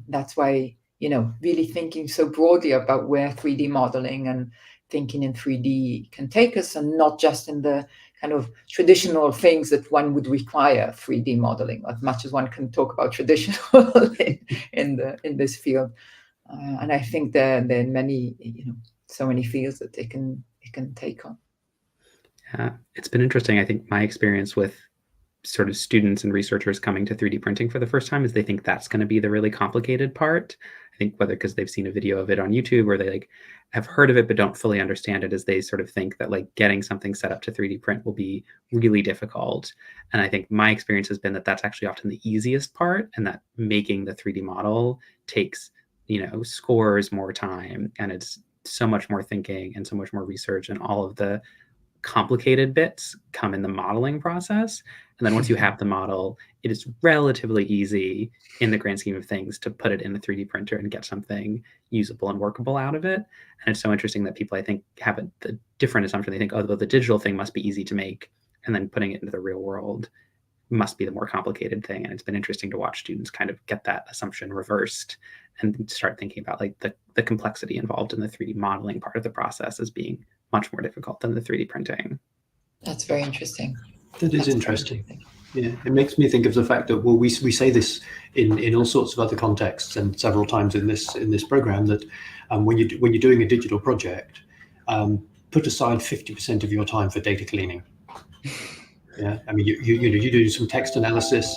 that's why really thinking so broadly about where 3D modeling and thinking in 3D can take us, and not just in the kind of traditional things that one would require 3D modeling, as much as one can talk about traditional in this field. And I think there are many so many fields that it can take on. Yeah, it's been interesting. I think my experience with sort of students and researchers coming to 3D printing for the first time is they think that's going to be the really complicated part. I think whether because they've seen a video of it on YouTube or they have heard of it but don't fully understand it, as they sort of think that getting something set up to 3D print will be really difficult. And I think my experience has been that that's actually often the easiest part, and that making the 3D model takes scores more time, and it's so much more thinking and so much more research, and all of the complicated bits come in the modeling process. And then once you have the model, it is relatively easy in the grand scheme of things to put it in the 3D printer and get something usable and workable out of it. And it's so interesting that people, I think, have the different assumption. They think, oh, the digital thing must be easy to make, and then putting it into the real world must be the more complicated thing. And it's been interesting to watch students kind of get that assumption reversed and start thinking about the complexity involved in the 3D modeling part of the process as being much more difficult than the 3D printing. That's very interesting. That is interesting. Yeah, it makes me think of the fact that, well, we say this in all sorts of other contexts and several times in this program, that when you're doing a digital project, put aside 50% of your time for data cleaning. Yeah, I mean, you do some text analysis.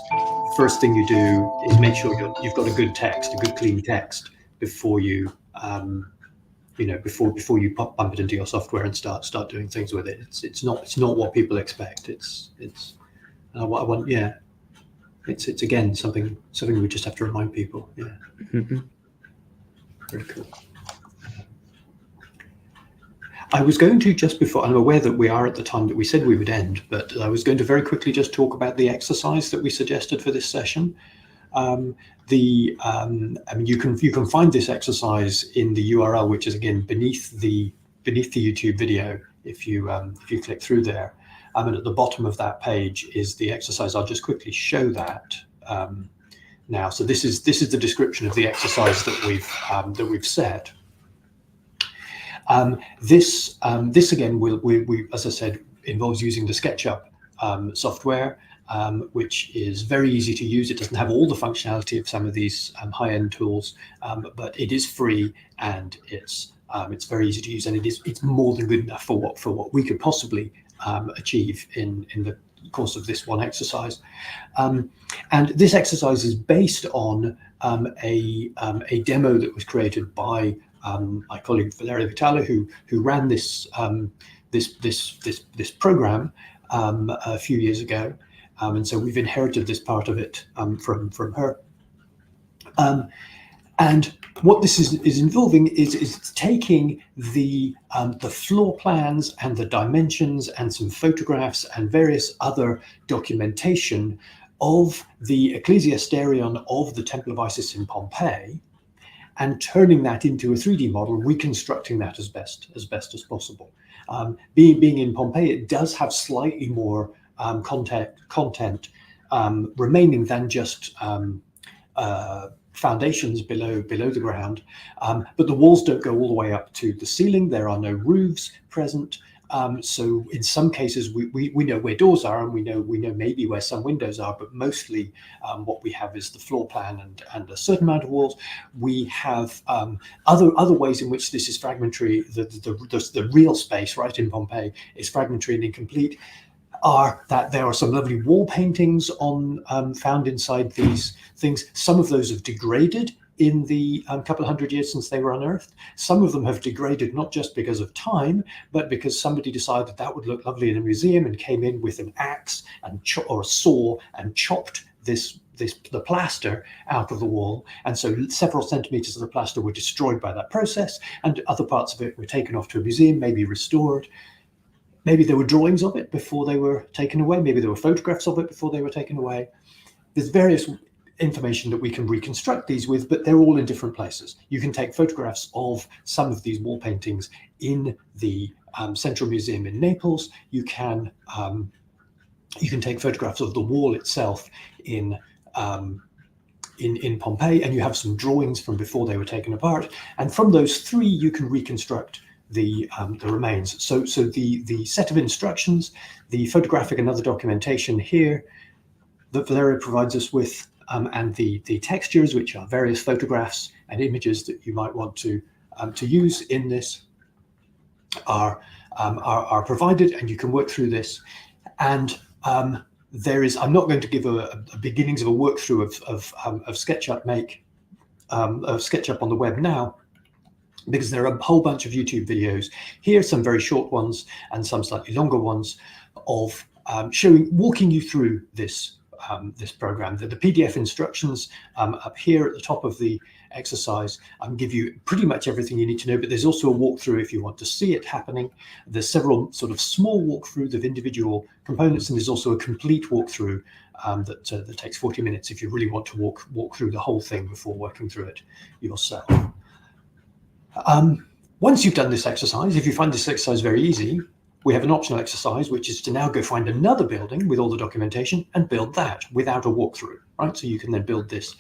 First thing you do is make sure you've got a good text, a good clean text before you before you pump it into your software and start doing things with it. It's not what people expect. It's again something we just have to remind people. Yeah. Mm-hmm. Very cool. I was going to, just before, I'm aware that we are at the time that we said we would end, but I was going to very quickly just talk about the exercise that we suggested for this session. I mean, you can find this exercise in the URL, which is again beneath the YouTube video. If you click through there, and at the bottom of that page is the exercise. I'll just quickly show that now. So this is the description of the exercise that we've set. This again, we as I said, involves using the Sketchup software, which is very easy to use. It doesn't have all the functionality of some of these high-end tools, but it is free, and it's very easy to use, and it's more than good enough for what we could possibly achieve in the course of this one exercise. And this exercise is based on a demo that was created by my colleague Valeria Vitale, who ran this program a few years ago, and so we've inherited this part of it from her. And what this is involving is taking the floor plans and the dimensions and some photographs and various other documentation of the ecclesiasterion of the Temple of Isis in Pompeii, and turning that into a 3D model, reconstructing that as best as possible. Being in Pompeii, it does have slightly more content remaining than just foundations below the ground, but the walls don't go all the way up to the ceiling. There are no roofs present, so in some cases we know where doors are, and we know maybe where some windows are, but mostly what we have is the floor plan and a certain amount of walls. We have other ways in which this is fragmentary. The real space right in Pompeii is fragmentary and incomplete. Are that there are some lovely wall paintings found inside these things. Some of those have degraded in the couple of hundred years since they were unearthed. Some of them have degraded not just because of time, but because somebody decided that would look lovely in a museum and came in with an axe or a saw and chopped the plaster out of the wall, and so several centimeters of the plaster were destroyed by that process, and other parts of it were taken off to a museum, maybe restored. Maybe there were drawings of it before they were taken away. Maybe there were photographs of it before they were taken away. There's various information that we can reconstruct these with, but they're all in different places. You can take photographs of some of these wall paintings in the Central Museum in Naples. You can take photographs of the wall itself in Pompeii, and you have some drawings from before they were taken apart. And from those three, you can reconstruct the remains. So the set of instructions, the photographic and other documentation here that Valeria provides us with, and the textures, which are various photographs and images that you might want to use in this, are provided, and you can work through this. And I'm not going to give a beginnings of a walkthrough of Sketchup Make, of Sketchup on the web now, because there are a whole bunch of YouTube videos here, some very short ones and some slightly longer ones, of walking you through this program. The PDF instructions up here at the top of the exercise give you pretty much everything you need to know, but there's also a walkthrough if you want to see it happening. There's several sort of small walkthroughs of individual components, and there's also a complete walkthrough that takes 40 minutes if you really want to walk through the whole thing before working through it yourself. Once you've done this exercise, if you find this exercise very easy, we have an optional exercise, which is to now go find another building with all the documentation and build that without a walkthrough, right? So you can then build this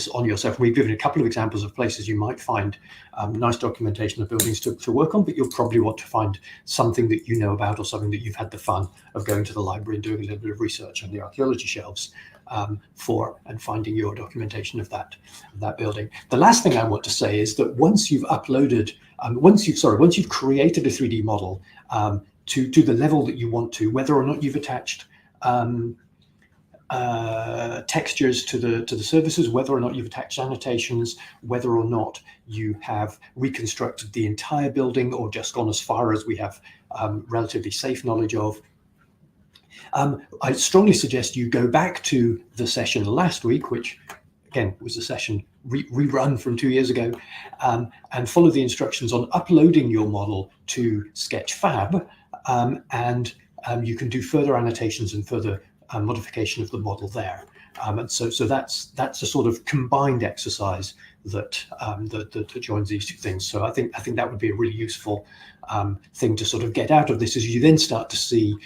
on yourself. We've given a couple of examples of places you might find nice documentation of buildings to work on, but you'll probably want to find something that you know about, or something that you've had the fun of going to the library and doing a little bit of research on the archaeology shelves for, and finding your documentation of that building. The last thing I want to say is that once you've uploaded, once you've created a 3D model to the level that you want to, whether or not you've attached textures to the surfaces, whether or not you've attached annotations, whether or not you have reconstructed the entire building or just gone as far as we have relatively safe knowledge of, I strongly suggest you go back to the session last week, which again was a session rerun from 2 years ago, and follow the instructions on uploading your model to Sketchfab, and you can do further annotations and further modification of the model there. And so that's a sort of combined exercise that joins these two things. So I think that would be a really useful thing to sort of get out of this, as you then start to see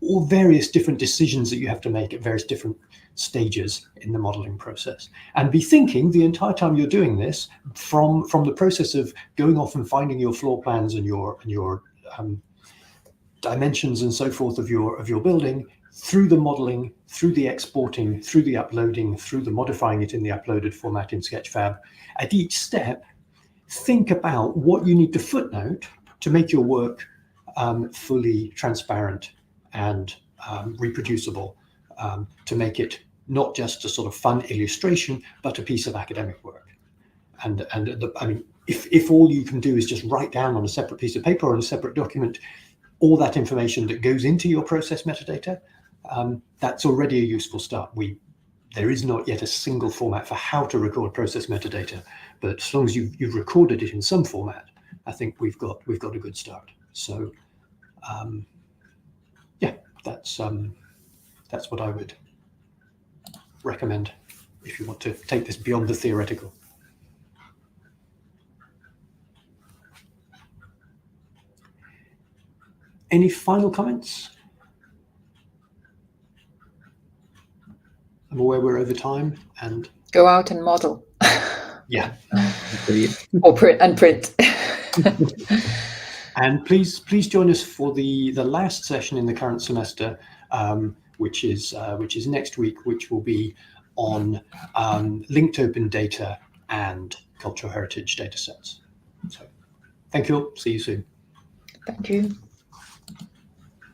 all various different decisions that you have to make at various different stages in the modeling process, and be thinking the entire time you're doing this from the process of going off and finding your floor plans and your dimensions and so forth of your building, through the modeling, through the exporting, through the uploading, through the modifying it in the uploaded format in Sketchfab. At each step, think about what you need to footnote to make your work fully transparent and reproducible, to make it not just a sort of fun illustration, but a piece of academic work. And I mean, if all you can do is just write down on a separate piece of paper or on a separate document all that information that goes into your process metadata, that's already a useful start. There is not yet a single format for how to record process metadata, but as long as you've recorded it in some format, I think we've got a good start. So yeah, that's what I would recommend if you want to take this beyond the theoretical. Any final comments? I'm aware we're over time, and Go out and model. yeah. Or print. And please join us for the last session in the current semester, which is next week, which will be on linked open data and cultural heritage data sets. So thank you all. See you soon. Thank you.